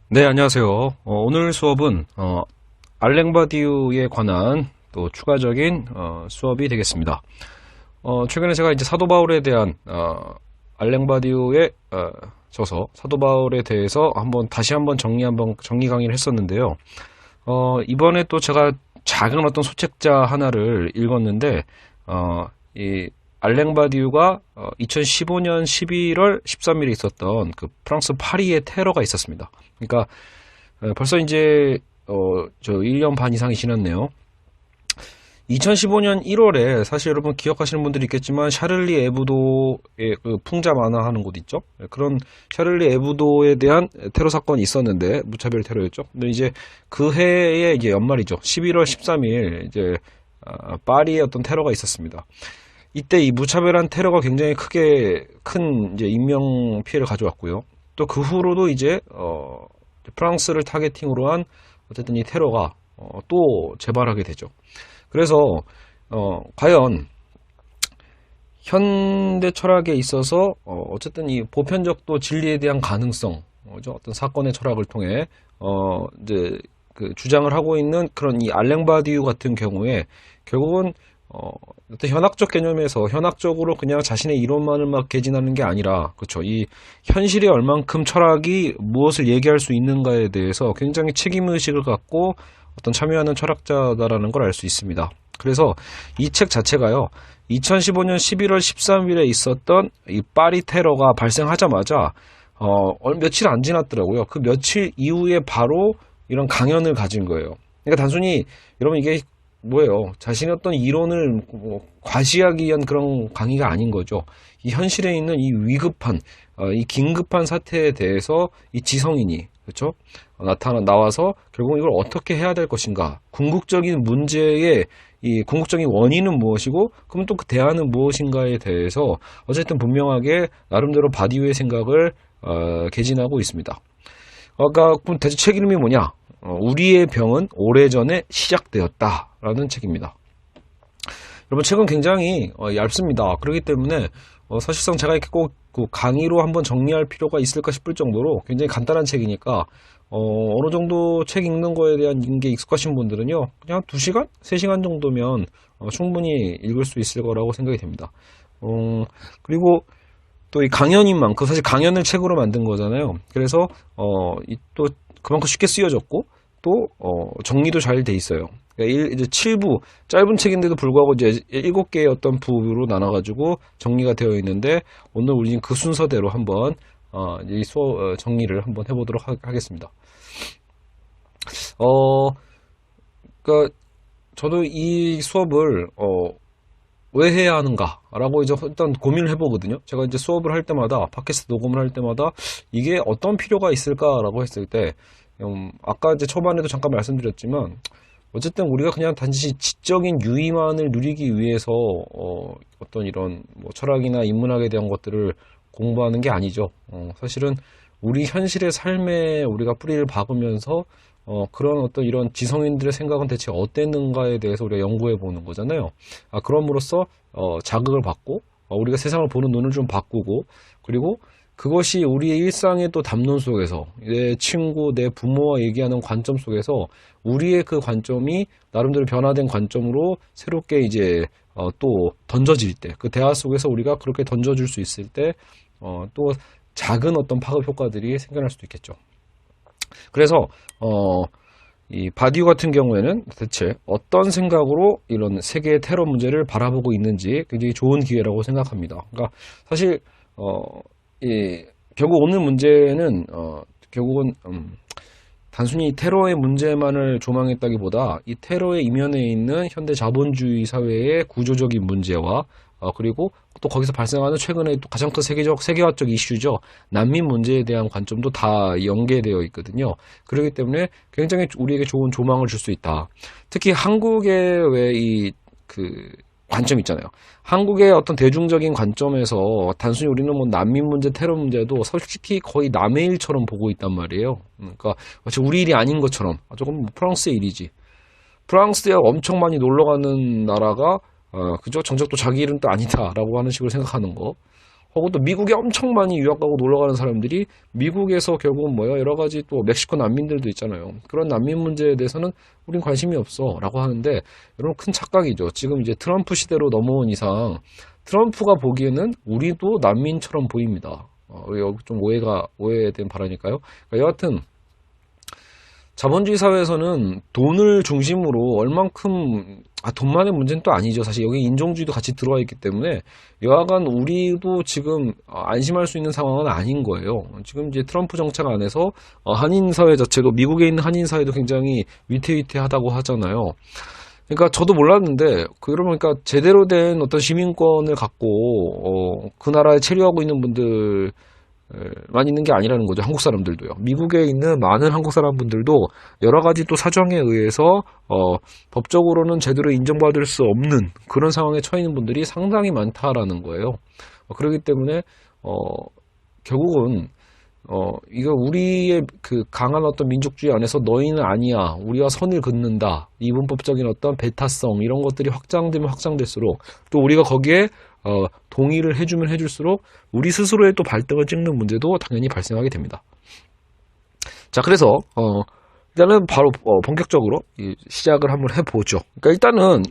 네, 안녕하세요. 오늘 수업은 알랭바디우에 관한 또 추가적인 수업이 되겠습니다. 최근에 제가 이제 사도 바울에 대한 알랭바디우의 저서 사도 바울에 대해서 다시 한번 정리 강의를 했었는데요. 이번에 또 제가 작은 어떤 소책자 하나를 읽었는데 이 알랭바디우가 2015년 11월 13일에 있었던 그 프랑스 파리의 테러가 있었습니다. 그러니까 벌써 이제 저 1년 반 이상이 지났네요. 2015년 1월에 사실 여러분 기억하시는 분들이 있겠지만 샤를리 에브도의 그 풍자 만화하는 곳 있죠. 그런 샤를리 에브도에 대한 테러 사건이 있었는데 무차별 테러였죠. 근데 이제 그 해에 이제 연말이죠. 11월 13일 이제 파리에 어떤 테러가 있었습니다. 이때 이 무차별한 테러가 굉장히 큰 이제 인명 피해를 가져왔고요. 또 그 후로도 이제 프랑스를 타겟팅으로 한 어쨌든 이 테러가 또 재발하게 되죠. 그래서 과연 현대 철학에 있어서 어쨌든 이 보편적 진리에 대한 가능성, 어떤 사건의 철학을 통해 이제 그 주장을 하고 있는 그런 이 알랭바디우 같은 경우에 결국은 어떤 현학적 개념에서 현학적으로 그냥 자신의 이론만을 막 개진하는 게 아니라, 그렇죠. 이 현실에 얼만큼 철학이 무엇을 얘기할 수 있는가에 대해서 굉장히 책임의식을 갖고 어떤 참여하는 철학자다라는 걸 알 수 있습니다. 그래서 이 책 자체가요, 2015년 11월 13일에 있었던 이 파리 테러가 발생하자마자 며칠 안 지났더라고요. 그 며칠 이후에 바로 이런 강연을 가진 거예요. 그러니까 단순히 여러분 이게 뭐예요? 자신의 어떤 이론을 과시하기 위한 그런 강의가 아닌 거죠. 이 현실에 있는 이 위급한, 이 긴급한 사태에 대해서 이 지성인이, 그렇죠? 나와서 결국 이걸 어떻게 해야 될 것인가? 궁극적인 문제의 이 궁극적인 원인은 무엇이고, 그럼 또 그 대안은 무엇인가에 대해서 어쨌든 분명하게 나름대로 바디우의 생각을 개진하고 있습니다. 그럼 대체 책 이름이 뭐냐? 우리의 병은 오래전에 시작되었다라는 책입니다. 여러분 책은 굉장히 얇습니다. 그렇기 때문에 사실상 제가 이렇게 꼭 그 강의로 한번 정리할 필요가 있을까 싶을 정도로 굉장히 간단한 책이니까 어느 정도 책 읽는 거에 대한 게 익숙하신 분들은요, 그냥 2시간? 3시간 정도면 충분히 읽을 수 있을 거라고 생각이 됩니다. 그리고 또 이 강연인 만큼 사실 강연을 책으로 만든 거잖아요. 그래서 또 그만큼 쉽게 쓰여졌고 또 정리도 잘 돼 있어요. 그러니까 이제 7부 짧은 책인데도 불구하고 이제 7개의 어떤 부로 나눠가지고 정리가 되어 있는데, 오늘 우리는 그 순서대로 한번 이 수업 정리를 한번 해보도록 하겠습니다. 그러니까 저도 이 수업을 왜 해야 하는가라고 이제 일단 고민을 해보거든요. 제가 이제 수업을 할 때마다, 팟캐스트 녹음을 할 때마다 이게 어떤 필요가 있을까라고 했을 때, 아까 이제 초반에도 잠깐 말씀드렸지만, 어쨌든 우리가 그냥 단지 지적인 유의만을 누리기 위해서 어떤 이런 뭐 철학이나 인문학에 대한 것들을 공부하는 게 아니죠. 사실은 우리 현실의 삶에 우리가 뿌리를 박으면서 그런 어떤 이런 지성인들의 생각은 대체 어땠는가에 대해서 우리가 연구해 보는 거잖아요. 그럼으로써 자극을 받고 우리가 세상을 보는 눈을 좀 바꾸고, 그리고 그것이 우리의 일상의 또 담론 속에서 내 친구, 내 부모와 얘기하는 관점 속에서 우리의 그 관점이 나름대로 변화된 관점으로 새롭게 이제 또 던져질 때, 그 대화 속에서 우리가 그렇게 던져줄 수 있을 때 또 작은 어떤 파급 효과들이 생겨날 수도 있겠죠. 그래서 이 바디우 같은 경우에는 대체 어떤 생각으로 이런 세계의 테러 문제를 바라보고 있는지 굉장히 좋은 기회라고 생각합니다. 그러니까 사실 결국 오늘 문제는 결국은 단순히 테러의 문제만을 조망했다기보다 이 테러의 이면에 있는 현대 자본주의 사회의 구조적인 문제와 그리고 또 거기서 발생하는 최근에 또 가장 큰 세계화적 이슈죠. 난민 문제에 대한 관점도 다 연계되어 있거든요. 그렇기 때문에 굉장히 우리에게 좋은 조망을 줄 수 있다. 특히 한국의 왜 관점 있잖아요. 한국의 어떤 대중적인 관점에서 단순히 우리는 뭐 난민 문제, 테러 문제도 솔직히 거의 남의 일처럼 보고 있단 말이에요. 그러니까 마치 우리 일이 아닌 것처럼, 조금 프랑스의 일이지. 프랑스에 엄청 많이 놀러 가는 나라가 그죠? 정작 또 자기 일은 또 아니다라고 하는 식으로 생각하는 거. 하고 또 미국에 엄청 많이 유학 가고 놀러 가는 사람들이 미국에서 결국은 뭐예요? 여러 가지 또 멕시코 난민들도 있잖아요. 그런 난민 문제에 대해서는 우린 관심이 없어 라고 하는데 여러분 큰 착각이죠. 지금 이제 트럼프 시대로 넘어온 이상 트럼프가 보기에는 우리도 난민처럼 보입니다. 여기 좀 오해된 바라니까요. 그러니까 여하튼 자본주의 사회에서는 돈을 중심으로 얼만큼 돈만의 문제는 또 아니죠. 사실 여기 인종주의도 같이 들어와 있기 때문에 여하간 우리도 지금 안심할 수 있는 상황은 아닌 거예요. 지금 이제 트럼프 정책 안에서 한인 사회 자체도 미국에 있는 한인 사회도 굉장히 위태위태하다고 하잖아요. 그러니까 저도 몰랐는데 여러분 그러니까 제대로 된 어떤 시민권을 갖고 그 나라에 체류하고 있는 분들 만 있는 게 아니라는 거죠. 한국 사람들도요. 미국에 있는 많은 한국 사람분들도 여러 가지 또 사정에 의해서 법적으로는 제대로 인정받을 수 없는 그런 상황에 처해 있는 분들이 상당히 많다라는 거예요. 그렇기 때문에 결국은 이거 우리의 그 강한 어떤 민족주의 안에서 너희는 아니야. 우리와 선을 긋는다. 이분법적인 어떤 배타성 이런 것들이 확장되면 확장될수록 또 우리가 거기에 동의를 해주면 해줄수록 우리 스스로의 또 발등을 찍는 문제도 당연히 발생하게 됩니다. 자, 그래서 일단은 바로 본격적으로 시작을 한번 해보죠. 그러니까 일단은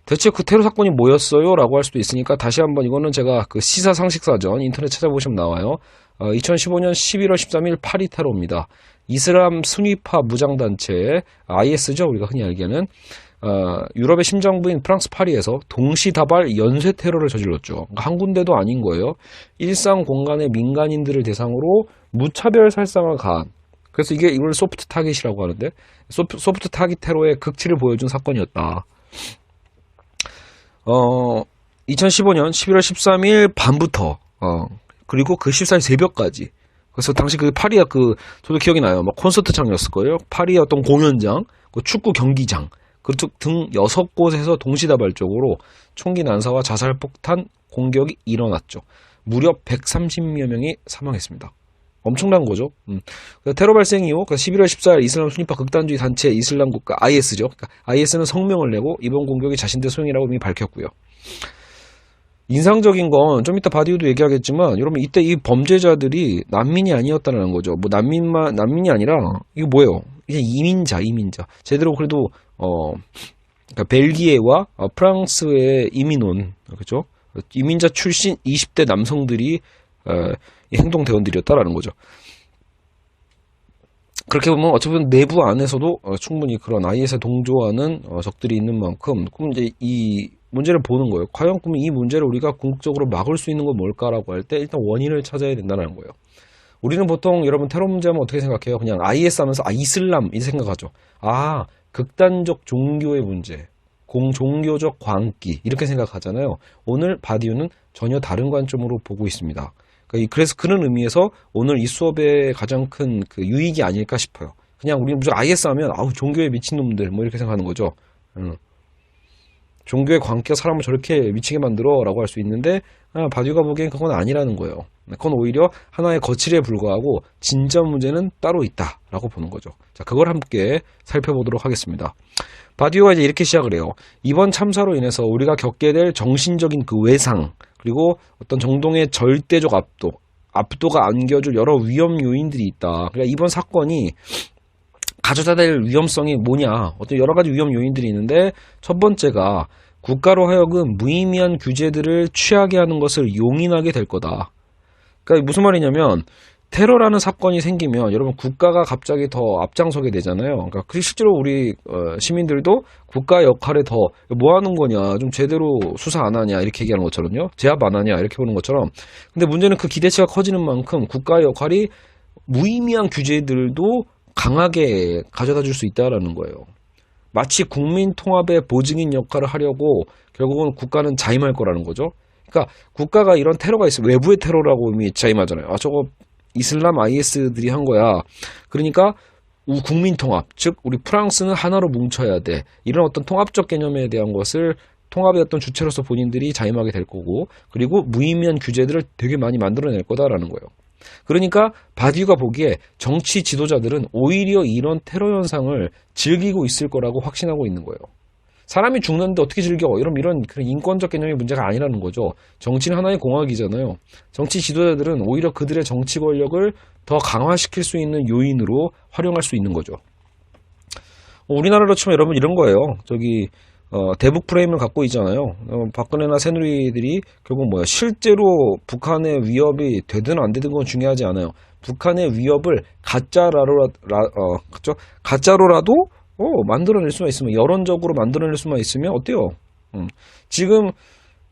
대체 그 테러 사건이 뭐였어요? 라고 할 수도 있으니까 다시 한번 이거는 제가 그 시사상식사전 인터넷 찾아보시면 나와요. 2015년 11월 13일 파리 테러입니다. 이슬람 순위파 무장단체 IS죠. 우리가 흔히 알기에는 유럽의 심장부인 프랑스 파리에서 동시다발 연쇄 테러를 저질렀죠. 그러니까 한 군데도 아닌 거예요. 일상 공간의 민간인들을 대상으로 무차별 살상을 가한. 그래서 이걸 소프트 타깃이라고 하는데 소프트 타깃 테러의 극치를 보여준 사건이었다. 2015년 11월 13일 밤부터 그리고 그 14일 새벽까지. 그래서 당시 그 파리가 저도 기억이 나요. 막 콘서트장이었을 거예요. 파리의 어떤 공연장, 축구 경기장, 그쪽 등 6곳에서 동시다발적으로 총기 난사와 자살 폭탄 공격이 일어났죠. 무려 130여 명이 사망했습니다. 엄청난 거죠. 테러 발생 이후 11월 14일 이슬람 순위파 극단주의 단체 이슬람 국가 IS죠. 그러니까 IS는 성명을 내고 이번 공격이 자신들 소행이라고 이미 밝혔고요. 인상적인 건 좀 이따 바디우도 얘기하겠지만 여러분 이때 이 범죄자들이 난민이 아니었다는 거죠. 뭐 난민이 아니라 이게 뭐예요? 이게 이민자. 제대로 그래도 그러니까 벨기에와 프랑스의 이민온 그렇죠? 이민자 출신 20대 남성들이 행동 대원들이었다라는 거죠. 그렇게 보면 어차피 내부 안에서도 충분히 그런 IS에 동조하는 적들이 있는 만큼 그럼 이제 이 문제를 보는 거예요. 과연 그럼 이 문제를 우리가 궁극적으로 막을 수 있는 건 뭘까라고 할 때 일단 원인을 찾아야 된다는 거예요. 우리는 보통 여러분 테러 문제하면 어떻게 생각해요? 그냥 IS 하면서 이슬람 이 생각하죠. 극단적 종교의 문제, 종교적 광기 이렇게 생각하잖아요. 오늘 바디우는 전혀 다른 관점으로 보고 있습니다. 그래서 그런 의미에서 오늘 이 수업의 가장 큰 그 유익이 아닐까 싶어요. 그냥 우리는 무조건 IS 하면 종교에 미친놈들 뭐 이렇게 생각하는 거죠. 종교의 광기가 사람을 저렇게 미치게 만들어 라고 할 수 있는데 바디우가 보기엔 그건 아니라는 거예요. 그건 오히려 하나의 거칠에 불과하고 진짜 문제는 따로 있다 라고 보는 거죠. 자, 그걸 함께 살펴보도록 하겠습니다. 바디우가 이제 이렇게 시작을 해요. 이번 참사로 인해서 우리가 겪게 될 정신적인 그 외상 그리고 어떤 정동의 절대적 압도가 안겨줄 여러 위험 요인들이 있다. 그러니까 이번 사건이 가져다 될 위험성이 뭐냐. 어떤 여러 가지 위험 요인들이 있는데 첫 번째가 국가로 하여금 무의미한 규제들을 취하게 하는 것을 용인하게 될 거다. 그러니까 무슨 말이냐면 테러라는 사건이 생기면 여러분 국가가 갑자기 더 앞장서게 되잖아요. 그러니까 실제로 우리 시민들도 국가 역할에 더 뭐 하는 거냐, 좀 제대로 수사 안 하냐 이렇게 얘기하는 것처럼요. 제압 안 하냐 이렇게 보는 것처럼. 근데 문제는 그 기대치가 커지는 만큼 국가의 역할이 무의미한 규제들도 강하게 가져다 줄 수 있다라는 거예요. 마치 국민 통합의 보증인 역할을 하려고 결국은 국가는 자임할 거라는 거죠. 그러니까 국가가 이런 테러가 있으면 외부의 테러라고 이미 자임하잖아요. 저거 이슬람 IS들이 한 거야. 그러니까 국민 통합, 즉 우리 프랑스는 하나로 뭉쳐야 돼. 이런 어떤 통합적 개념에 대한 것을 통합의 어떤 주체로서 본인들이 자임하게 될 거고, 그리고 무의미한 규제들을 되게 많이 만들어낼 거다라는 거예요. 그러니까 바디우가 보기에 정치 지도자들은 오히려 이런 테러 현상을 즐기고 있을 거라고 확신하고 있는 거예요. 사람이 죽는데 어떻게 즐겨? 이런 그런 인권적 개념의 문제가 아니라는 거죠. 정치는 하나의 공학이잖아요. 정치 지도자들은 오히려 그들의 정치 권력을 더 강화시킬 수 있는 요인으로 활용할 수 있는 거죠. 우리나라로 치면 여러분 이런 거예요. 대북 프레임을 갖고 있잖아요. 박근혜나 새누리들이 결국 뭐야? 실제로 북한의 위협이 되든 안 되든 건 중요하지 않아요. 북한의 위협을 가짜로라도 만들어낼 수만 있으면, 여론적으로 만들어낼 수만 있으면 어때요? 지금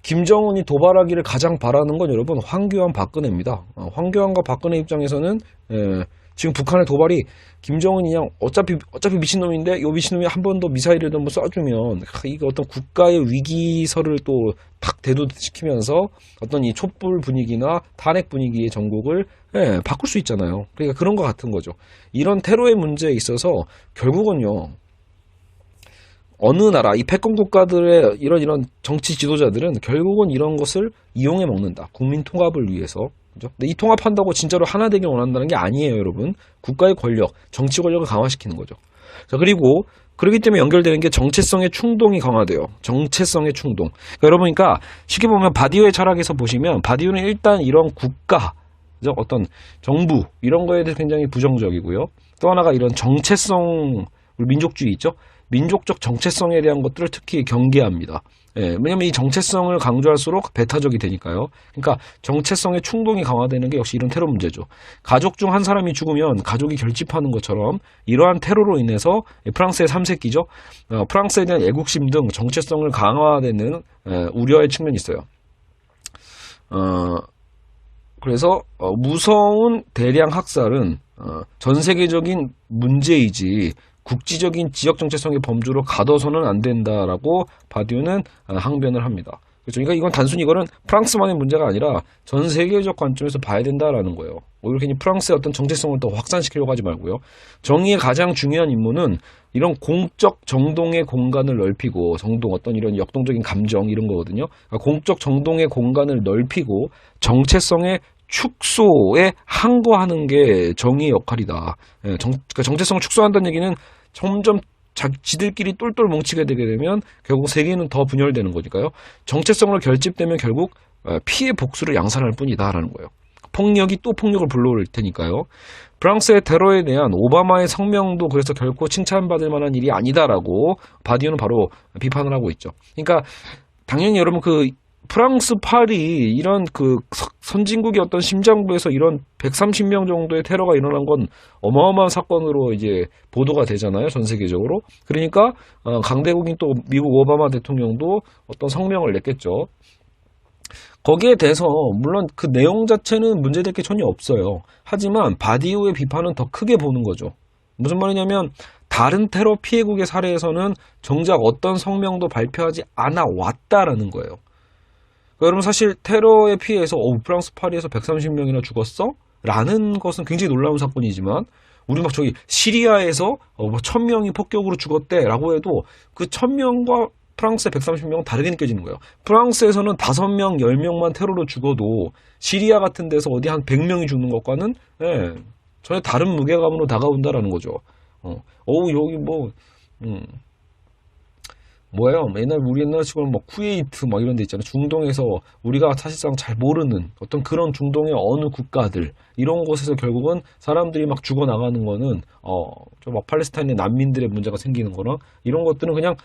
김정은이 도발하기를 가장 바라는 건 여러분 황교안 박근혜입니다. 황교안과 박근혜 입장에서는 지금 북한의 도발이 김정은이 그냥 어차피 미친놈인데 요 미친놈이 한 번 더 미사일을 한번 쏴주면 이게 어떤 국가의 위기설을 또 탁 대두시키면서 어떤 이 촛불 분위기나 탄핵 분위기의 전국을 바꿀 수 있잖아요. 그러니까 그런 것 같은 거죠. 이런 테러의 문제에 있어서 결국은요, 어느 나라, 이 패권 국가들의 이런 정치 지도자들은 결국은 이런 것을 이용해 먹는다. 국민 통합을 위해서. 그죠? 근데 이 통합한다고 진짜로 하나 되길 원한다는 게 아니에요, 여러분. 국가의 권력, 정치 권력을 강화시키는 거죠. 자, 그러기 때문에 연결되는 게 정체성의 충동이 강화돼요. 정체성의 충동. 그러니까 여러분, 쉽게 보면 바디우의 철학에서 보시면, 바디우는 일단 이런 국가, 그죠? 어떤 정부, 이런 거에 대해서 굉장히 부정적이고요. 또 하나가 이런 정체성, 민족주의 있죠? 민족적 정체성에 대한 것들을 특히 경계합니다. 왜냐면 이 정체성을 강조할수록 배타적이 되니까요. 그러니까 정체성의 충동이 강화되는 게 역시 이런 테러 문제죠. 가족 중 한 사람이 죽으면 가족이 결집하는 것처럼 이러한 테러로 인해서 프랑스의 3세기죠. 프랑스에 대한 애국심 등 정체성을 강화되는 우려의 측면이 있어요. 그래서 무서운 대량 학살은 전 세계적인 문제이지 국지적인 지역 정체성의 범주로 가둬서는 안 된다라고 바디우는 항변을 합니다. 그렇죠? 그러니까 이건 단순히 이거는 프랑스만의 문제가 아니라 전 세계적 관점에서 봐야 된다라는 거예요. 오히려 괜히 프랑스의 어떤 정체성을 더 확산시키려고 하지 말고요. 정의의 가장 중요한 임무는 이런 공적 정동의 공간을 넓히고, 정동, 어떤 이런 역동적인 감정 이런 거거든요. 그러니까 공적 정동의 공간을 넓히고 정체성의 축소에 항거하는 게 정의의 역할이다. 그러니까 정체성을 축소한다는 얘기는 점점 지들끼리 똘똘 뭉치게 되게 되면 결국 세계는 더 분열되는 거니까요. 정체성으로 결집되면 결국 피해 복수를 양산할 뿐이다라는 거예요. 폭력이 또 폭력을 불러올 테니까요. 프랑스의 테러에 대한 오바마의 성명도 그래서 결코 칭찬받을 만한 일이 아니다라고 바디우는 바로 비판을 하고 있죠. 그러니까 당연히 여러분 프랑스 파리 이런 선진국의 어떤 심장부에서 이런 130명 정도의 테러가 일어난 건 어마어마한 사건으로 이제 보도가 되잖아요, 전 세계적으로. 그러니까 강대국인 또 미국 오바마 대통령도 어떤 성명을 냈겠죠. 거기에 대해서 물론 그 내용 자체는 문제될 게 전혀 없어요. 하지만 바디우의 비판은 더 크게 보는 거죠. 무슨 말이냐면 다른 테러 피해국의 사례에서는 정작 어떤 성명도 발표하지 않아 왔다라는 거예요. 여러분 사실 테러에 피해서 프랑스 파리에서 130명이나 죽었어? 라는 것은 굉장히 놀라운 사건이지만 우리 시리아에서 1000명이 폭격으로 죽었대 라고 해도 그 1000명과 프랑스의 130명은 다르게 느껴지는 거예요. 프랑스에서는 5명, 10명만 테러로 죽어도 시리아 같은 데서 어디 한 100명이 죽는 것과는 전혀 다른 무게감으로 다가온다라는 거죠. 여기 뭐예요? 우리 옛날 식으로 쿠웨이트 이런 데 있잖아요. 중동에서 우리가 사실상 잘 모르는 어떤 그런 중동의 어느 국가들 이런 곳에서 결국은 사람들이 죽어나가는 거는 팔레스타인의 난민들의 문제가 생기는 거나 이런 것들은 그냥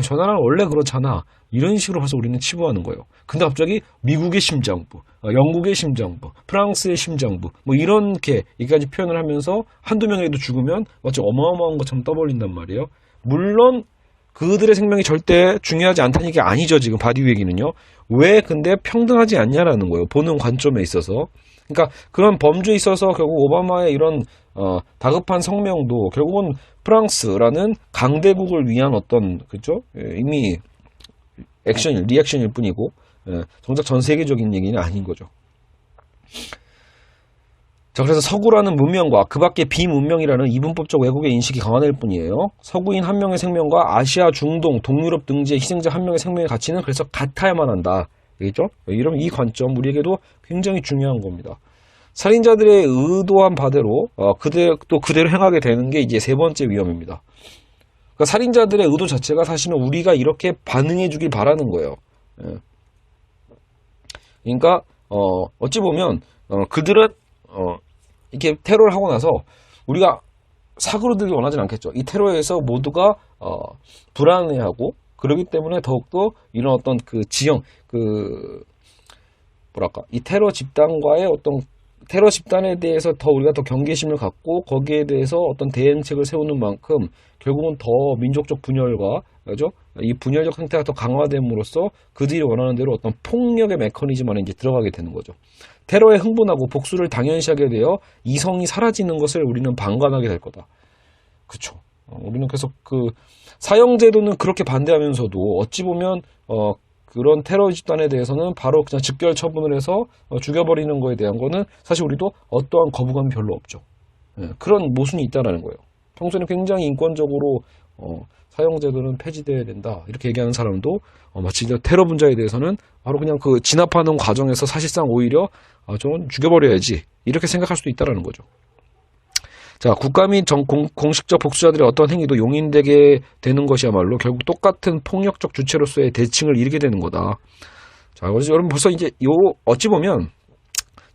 저 나라는 원래 그렇잖아 이런 식으로 해서 우리는 치부하는 거예요. 근데 갑자기 미국의 심장부, 영국의 심장부, 프랑스의 심장부 이렇게 여기까지 표현을 하면서 한두 명이라도 죽으면 마치 어마어마한 것처럼 떠벌린단 말이에요. 물론 그들의 생명이 절대 중요하지 않다는 게 아니죠. 지금 바디우 얘기는요. 왜 근데 평등하지 않냐라는 거예요. 보는 관점에 있어서. 그러니까 그런 범주에 있어서 결국 오바마의 이런 다급한 성명도 결국은 프랑스라는 강대국을 위한 어떤 이미 리액션일 뿐이고 정작 전 세계적인 얘기는 아닌 거죠. 자, 그래서 서구라는 문명과 그 밖의 비문명이라는 이분법적 왜곡의 인식이 강화될 뿐이에요. 서구인 한 명의 생명과 아시아, 중동, 동유럽 등지의 희생자 한 명의 생명의 가치는 그래서 같아야만 한다. 알겠죠? 이런 이 관점 우리에게도 굉장히 중요한 겁니다. 살인자들의 의도한 바대로 그대로 행하게 되는 게 이제 세 번째 위험입니다. 그러니까 살인자들의 의도 자체가 사실은 우리가 이렇게 반응해 주길 바라는 거예요. 예. 그러니까 어찌 보면 그들은 이렇게 테러를 하고 나서 우리가 사고로들기 원하진 않겠죠. 이 테러에서 모두가 불안해하고 그러기 때문에 더욱더 이런 어떤 그 지형 뭐랄까 이 테러 집단과의 어떤 테러 집단에 대해서 더 우리가 더 경계심을 갖고 거기에 대해서 어떤 대응책을 세우는 만큼 결국은 더 민족적 분열과 그죠? 이 분열적 상태가 더 강화됨으로써 그들이 원하는 대로 어떤 폭력의 메커니즘 안에 이제 들어가게 되는 거죠. 테러에 흥분하고 복수를 당연시하게 되어 이성이 사라지는 것을 우리는 방관하게 될 거다. 그쵸. 우리는 계속 그 사형제도는 그렇게 반대하면서도 어찌 보면 그런 테러 집단에 대해서는 바로 그냥 즉결 처분을 해서 죽여버리는 거에 대한 거는 사실 우리도 어떠한 거부감이 별로 없죠. 예, 그런 모순이 있다는 거예요. 평소에는 굉장히 인권적으로 사형제도는 폐지돼야 된다 이렇게 얘기하는 사람도 마치 테러 분자에 대해서는 바로 그냥 그 진압하는 과정에서 사실상 오히려 좀 죽여버려야지 이렇게 생각할 수도 있다는 거죠. 자, 국가 및 공식적 복수자들의 어떤 행위도 용인되게 되는 것이야말로 결국 똑같은 폭력적 주체로서의 대칭을 이루게 되는 거다. 자, 그래서 여러분 벌써 이제 어찌 보면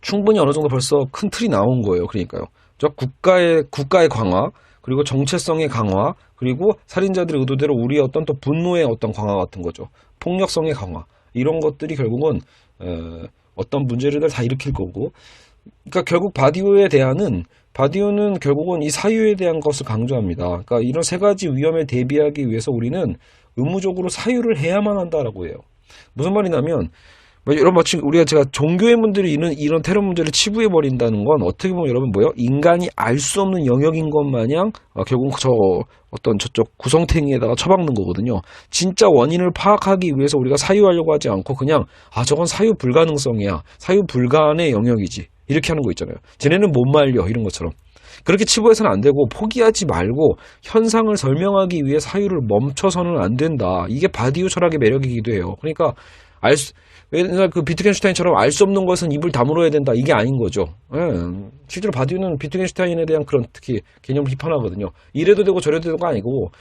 충분히 어느 정도 벌써 큰 틀이 나온 거예요. 그러니까요. 저 국가의 강화, 그리고 정체성의 강화, 그리고 살인자들의 의도대로 우리의 어떤 또 분노의 어떤 강화 같은 거죠. 폭력성의 강화. 이런 것들이 결국은 어떤 문제를 다 일으킬 거고. 그러니까 결국 바디우는 결국은 이 사유에 대한 것을 강조합니다. 그러니까 이런 세 가지 위험에 대비하기 위해서 우리는 의무적으로 사유를 해야만 한다라고 해요. 무슨 말이냐면 여러분 마치 제가 종교의 분들이 이런 테러 문제를 치부해 버린다는 건 어떻게 보면 여러분 뭐예요? 인간이 알 수 없는 영역인 것 마냥 결국 저쪽 구성탱이에다가 처박는 거거든요. 진짜 원인을 파악하기 위해서 우리가 사유하려고 하지 않고 그냥 저건 사유 불가능성이야. 사유 불가의 영역이지. 이렇게 하는 거 있잖아요. 쟤네는 못 말려 이런 것처럼. 그렇게 치부해서는 안 되고 포기하지 말고 현상을 설명하기 위해 사유를 멈춰서는 안 된다. 이게 바디우 철학의 매력이기도 해요. 그러니까 옛날 그 비트겐슈타인처럼 알 수 없는 것은 입을 다물어야 된다. 이게 아닌 거죠. 예. 실제로 바디우는 비트겐슈타인에 대한 그런 특히 개념을 비판하거든요. 이래도 되고 저래도 되고가 아니고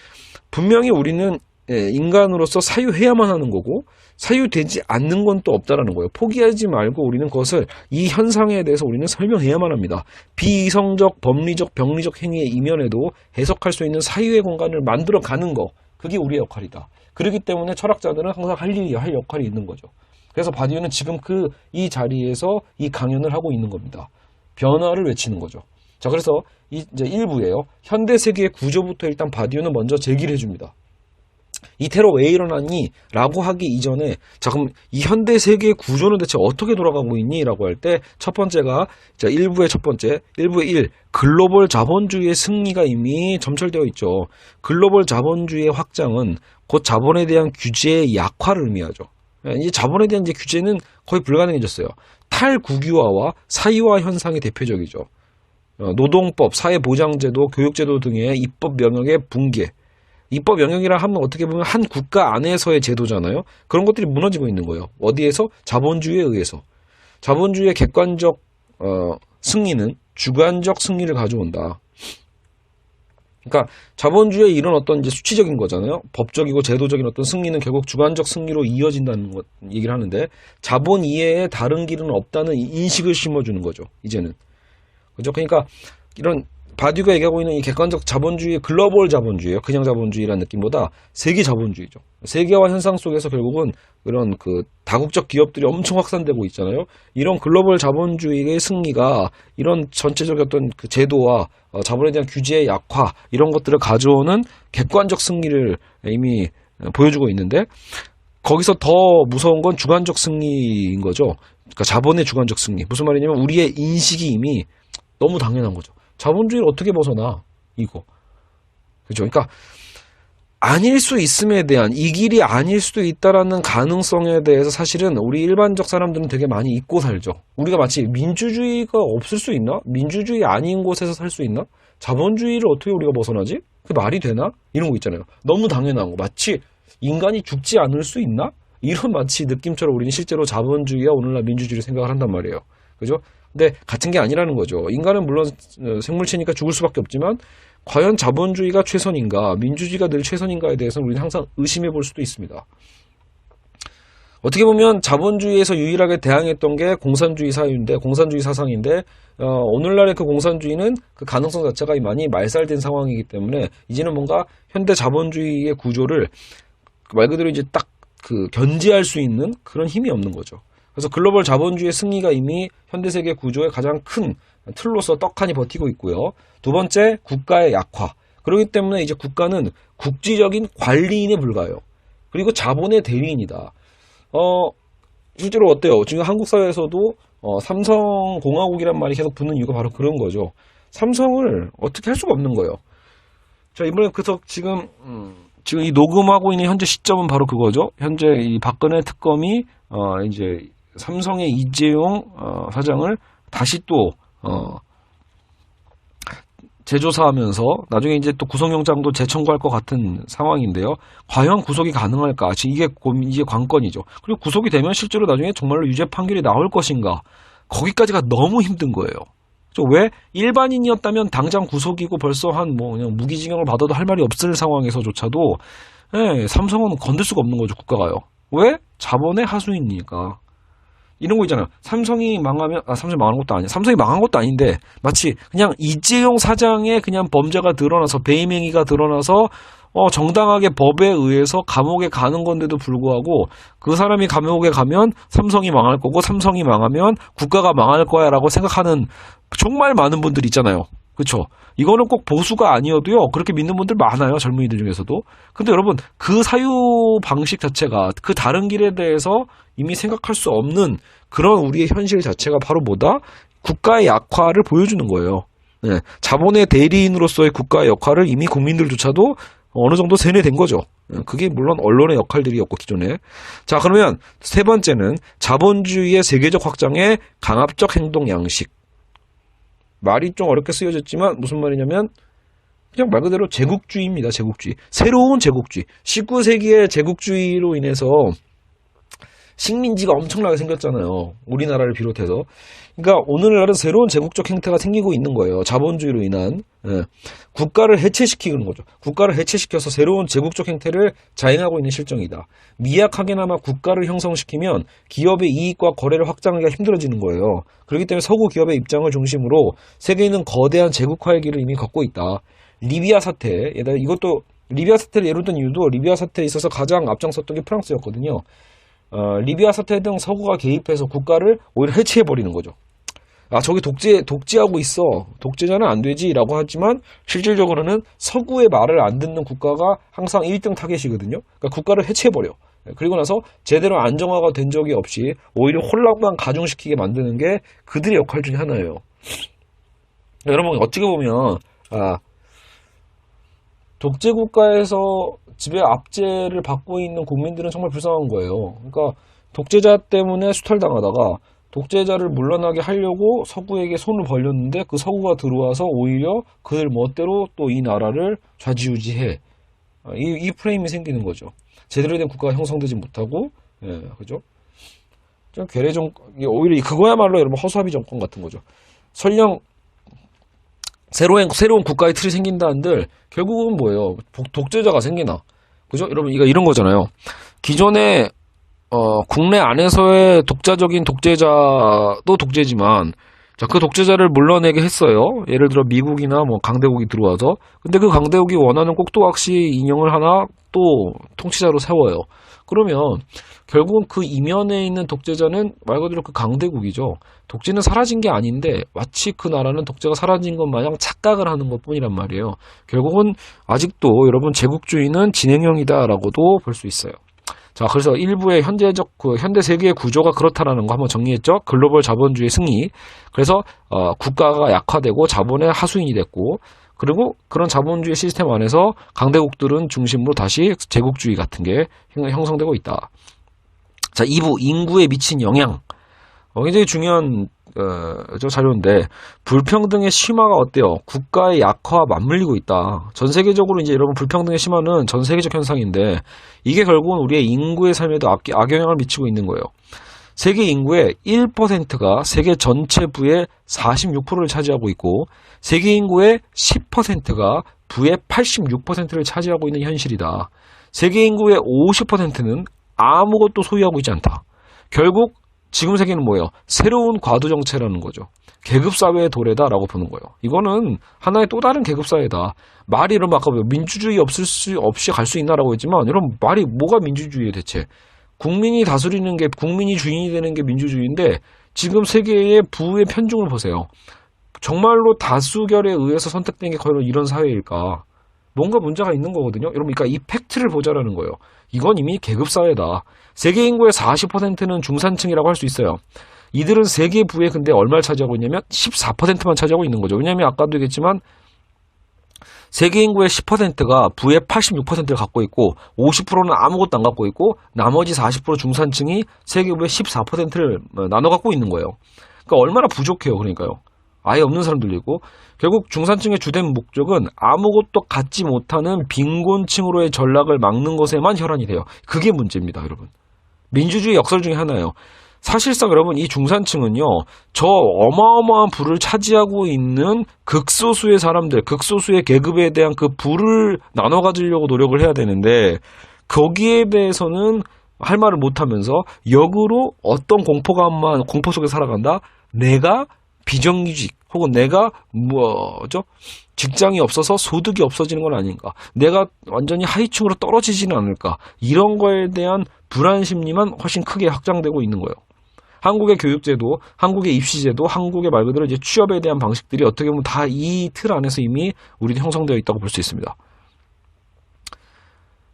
분명히 우리는 인간으로서 사유해야만 하는 거고 사유되지 않는 건 또 없다라는 거예요. 포기하지 말고 우리는 그것을 이 현상에 대해서 우리는 설명해야만 합니다. 비이성적, 법리적, 병리적 행위의 이면에도 해석할 수 있는 사유의 공간을 만들어가는 거. 그게 우리의 역할이다. 그렇기 때문에 철학자들은 항상 할 역할이 있는 거죠. 그래서 바디우는 지금 이 자리에서 이 강연을 하고 있는 겁니다. 변화를 외치는 거죠. 자, 그래서 이제 1부예요. 현대 세계의 구조부터 일단 바디우는 먼저 제기를 해줍니다. 이 테러 왜 일어났니? 라고 하기 이전에 자 그럼 이 현대 세계의 구조는 대체 어떻게 돌아가고 있니? 라고 할 때 첫 번째가 자 1부의 첫 번째 1부의 1 글로벌 자본주의의 승리가 이미 점철되어 있죠. 글로벌 자본주의의 확장은 곧 자본에 대한 규제의 약화를 의미하죠. 이 자본에 대한 이제 규제는 거의 불가능해졌어요. 탈국유화와 사유화 현상이 대표적이죠. 노동법, 사회보장제도, 교육제도 등의 입법 영역의 붕괴. 입법 영역이라 하면 어떻게 보면 한 국가 안에서의 제도잖아요. 그런 것들이 무너지고 있는 거예요. 어디에서? 자본주의에 의해서. 자본주의의 객관적 승리는 주관적 승리를 가져온다. 그러니까 자본주의의 이런 어떤 이제 수치적인 거잖아요. 법적이고 제도적인 어떤 승리는 결국 주관적 승리로 이어진다는 것 얘기를 하는데 자본 이외에 다른 길은 없다는 인식을 심어주는 거죠. 이제는. 그죠? 그러니까 이런 바디우가 얘기하고 있는 이 객관적 자본주의, 글로벌 자본주의예요. 그냥 자본주의라는 느낌보다 세계 자본주의죠. 세계화 현상 속에서 결국은 그런 그 다국적 기업들이 엄청 확산되고 있잖아요. 이런 글로벌 자본주의의 승리가 이런 전체적 어떤 그 제도와 자본에 대한 규제의 약화 이런 것들을 가져오는 객관적 승리를 이미 보여주고 있는데 거기서 더 무서운 건 주관적 승리인 거죠. 그러니까 자본의 주관적 승리. 무슨 말이냐면 우리의 인식이 이미 너무 당연한 거죠. 자본주의를 어떻게 벗어나? 이거. 그죠? 그러니까, 아닐 수 있음에 대한, 이 길이 아닐 수도 있다라는 가능성에 대해서 사실은 우리 일반적 사람들은 되게 많이 잊고 살죠. 우리가 마치 민주주의가 없을 수 있나? 민주주의 아닌 곳에서 살 수 있나? 자본주의를 어떻게 우리가 벗어나지? 그게 말이 되나? 이런 거 있잖아요. 너무 당연한 거. 마치 인간이 죽지 않을 수 있나? 이런 마치 느낌처럼 우리는 실제로 자본주의와 오늘날 민주주의를 생각을 한단 말이에요. 그죠? 근데 같은 게 아니라는 거죠. 인간은 물론 생물체니까 죽을 수밖에 없지만 과연 자본주의가 최선인가, 민주주의가 늘 최선인가에 대해서는 우리는 항상 의심해 볼 수도 있습니다. 어떻게 보면 자본주의에서 유일하게 대항했던 게 공산주의 사유인데, 공산주의 사상인데, 오늘날의 그 공산주의는 그 가능성 자체가 많이 말살된 상황이기 때문에 이제는 뭔가 현대 자본주의의 구조를 말 그대로 이제 딱 그 견제할 수 있는 그런 힘이 없는 거죠. 그래서 글로벌 자본주의의 승리가 이미 현대 세계 구조의 가장 큰 틀로서 떡하니 버티고 있고요. 두 번째, 국가의 약화. 그렇기 때문에 이제 국가는 국지적인 관리인에 불과해요. 그리고 자본의 대리인이다. 실제로 어때요? 지금 한국 사회에서도 삼성공화국이란 말이 계속 붙는 이유가 바로 그런 거죠. 삼성을 어떻게 할 수가 없는 거예요. 자, 이번에 그래서 지금 이 녹음하고 있는 현재 시점은 바로 그거죠. 현재 이 박근혜 특검이 이제 삼성의 이재용 사장을 다시 또 재조사하면서 나중에 이제 또 구속영장도 재청구할 것 같은 상황인데요. 과연 구속이 가능할까? 이게 관건이죠. 그리고 구속이 되면 실제로 나중에 정말로 유죄 판결이 나올 것인가? 거기까지가 너무 힘든 거예요. 왜? 일반인이었다면 당장 구속이고 벌써 그냥 무기징역을 받아도 할 말이 없을 상황에서조차도, 삼성은 건들 수가 없는 거죠, 국가가요. 왜? 자본의 하수인이니까. 이런 거 있잖아요. 삼성이 망하면, 삼성이 망한 것도 아니야. 삼성이 망한 것도 아닌데, 마치 그냥 이재용 사장의 그냥 범죄가 드러나서, 배임행위가 드러나서, 정당하게 법에 의해서 감옥에 가는 건데도 불구하고, 그 사람이 감옥에 가면 삼성이 망할 거고, 삼성이 망하면 국가가 망할 거야 라고 생각하는 정말 많은 분들 있잖아요. 그쵸? 이거는 꼭 보수가 아니어도요, 그렇게 믿는 분들 많아요, 젊은이들 중에서도. 근데 여러분, 그 사유 방식 자체가, 그 다른 길에 대해서 이미 생각할 수 없는 그런 우리의 현실 자체가 바로 뭐다? 국가의 약화를 보여주는 거예요. 네, 자본의 대리인으로서의 국가의 역할을 이미 국민들조차도 어느 정도 세뇌된 거죠. 그게 물론 언론의 역할들이었고, 기존에. 자, 그러면 세 번째는 자본주의의 세계적 확장의 강압적 행동 양식. 말이 좀 어렵게 쓰여졌지만 무슨 말이냐면 그냥 말 그대로 제국주의입니다. 제국주의. 새로운 제국주의. 19세기의 제국주의로 인해서 식민지가 엄청나게 생겼잖아요. 우리나라를 비롯해서. 그러니까 오늘날은 새로운 제국적 행태가 생기고 있는 거예요. 자본주의로 인한. 국가를 해체시키는 거죠. 국가를 해체시켜서 새로운 제국적 행태를 자행하고 있는 실정이다. 미약하게나마 국가를 형성시키면 기업의 이익과 거래를 확장하기가 힘들어지는 거예요. 그렇기 때문에 서구 기업의 입장을 중심으로 세계는 거대한 제국화의 길을 이미 걷고 있다. 리비아 사태, 이것도 리비아 사태를 예로 든 이유도 리비아 사태에 있어서 가장 앞장섰던 게 프랑스였거든요. 리비아 사태 등 서구가 개입해서 국가를 오히려 해체해버리는 거죠. 저기 독재하고 있어. 독재자는 안 되지. 라고 하지만, 실질적으로는 서구의 말을 안 듣는 국가가 항상 1등 타겟이거든요. 그러니까 국가를 해체해버려. 그리고 나서 제대로 안정화가 된 적이 없이 오히려 혼란만 가중시키게 만드는 게 그들의 역할 중에 하나예요. 여러분, 어떻게 보면, 독재국가에서 집에 압제를 받고 있는 국민들은 정말 불쌍한 거예요. 그러니까 독재자 때문에 수탈당하다가 독재자를 물러나게 하려고 서구에게 손을 벌렸는데 그 서구가 들어와서 오히려 그들 멋대로 또 이 나라를 좌지우지해. 이 프레임이 생기는 거죠. 제대로 된 국가가 형성되지 못하고, 그죠? 좀 괴뢰 오히려 그거야말로 여러분 허수아비 정권 같은 거죠. 설령 새로운 국가의 틀이 생긴다 한들 결국은 뭐예요? 독재자가 생기나? 그죠? 여러분 이런 거잖아요. 기존에 국내 안에서의 독자적인 독재자도 독재지만, 자, 그 독재자를 물러내게 했어요. 예를 들어 미국이나 뭐 강대국이 들어와서. 근데 그 강대국이 원하는 꼭두각시 인형을 하나 또 통치자로 세워요. 그러면 결국은 그 이면에 있는 독재자는 말 그대로 그 강대국이죠. 독재는 사라진 게 아닌데 마치 그 나라는 독재가 사라진 것 마냥 착각을 하는 것 뿐이란 말이에요. 결국은 아직도 여러분 제국주의는 진행형이다라고도 볼 수 있어요. 자, 그래서 일부의 현대 세계의 구조가 그렇다라는 거 한번 정리했죠. 글로벌 자본주의 승리. 그래서 국가가 약화되고 자본의 하수인이 됐고, 그리고 그런 자본주의 시스템 안에서 강대국들은 중심으로 다시 제국주의 같은 게 형성되고 있다. 자, 2부 인구에 미친 영향. 굉장히 중요한 자료인데, 불평등의 심화가 어때요? 국가의 약화와 맞물리고 있다. 전 세계적으로 이제 여러분 불평등의 심화는 전 세계적 현상인데, 이게 결국은 우리의 인구의 삶에도 악영향을 미치고 있는 거예요. 세계 인구의 1%가 세계 전체 부의 46%를 차지하고 있고, 세계 인구의 10%가 부의 86%를 차지하고 있는 현실이다. 세계 인구의 50%는 아무것도 소유하고 있지 않다. 결국 지금 세계는 뭐예요? 새로운 과도정체라는 거죠. 계급사회의 도래다라고 보는 거예요. 이거는 하나의 또 다른 계급사회다. 말이 이러면 아까 민주주의 없이 갈 수 있나라고 했지만 여러분 말이 뭐가 민주주의예요 대체? 국민이 다스리는 게 국민이 주인이 되는 게 민주주의인데 지금 세계의 부의 편중을 보세요. 정말로 다수결에 의해서 선택된 게 과연 이런 사회일까? 뭔가 문제가 있는 거거든요. 여러분 그러니까 이 팩트를 보자라는 거예요. 이건 이미 계급사회다. 세계 인구의 40%는 중산층이라고 할 수 있어요. 이들은 세계 부의 근데 얼마를 차지하고 있냐면 14%만 차지하고 있는 거죠. 왜냐하면 아까도 얘기했지만 세계 인구의 10%가 부의 86%를 갖고 있고 50%는 아무것도 안 갖고 있고 나머지 40% 중산층이 세계 부의 14%를 나눠 갖고 있는 거예요. 그러니까 얼마나 부족해요. 그러니까요. 아예 없는 사람들이고 결국 중산층의 주된 목적은 아무것도 갖지 못하는 빈곤층으로의 전락을 막는 것에만 혈안이 돼요. 그게 문제입니다, 여러분. 민주주의 역설 중에 하나예요. 사실상 여러분 이 중산층은요 저 어마어마한 부를 차지하고 있는 극소수의 사람들, 극소수의 계급에 대한 그 부를 나눠 가지려고 노력을 해야 되는데 거기에 대해서는 할 말을 못하면서 역으로 어떤 공포 속에 살아간다. 내가 비정규직 혹은 내가 직장이 없어서 소득이 없어지는 건 아닌가, 내가 완전히 하위층으로 떨어지지는 않을까, 이런 거에 대한 불안 심리만 훨씬 크게 확장되고 있는 거예요. 한국의 교육제도, 한국의 입시제도, 한국의 말 그대로 이제 취업에 대한 방식들이 어떻게 보면 다 이 틀 안에서 이미 우리도 형성되어 있다고 볼 수 있습니다.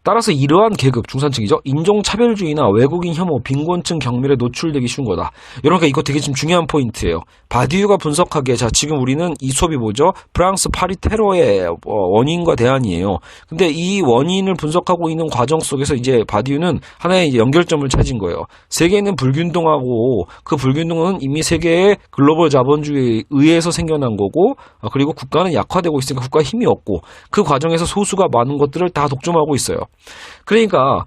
따라서 이러한 계급, 중산층이죠. 인종차별주의나 외국인 혐오, 빈곤층 경멸에 노출되기 쉬운 거다. 여러분, 이거 되게 지금 중요한 포인트예요. 바디유가 분석하기에, 자, 지금 우리는 이 수업이 뭐죠? 프랑스 파리 테러의 원인과 대안이에요. 근데 이 원인을 분석하고 있는 과정 속에서 이제 바디유는 하나의 이제 연결점을 찾은 거예요. 세계는 불균등하고 그 불균등은 이미 세계의 글로벌 자본주의에 의해서 생겨난 거고, 그리고 국가는 약화되고 있으니까 국가에 힘이 없고, 그 과정에서 소수가 많은 것들을 다 독점하고 있어요. 그러니까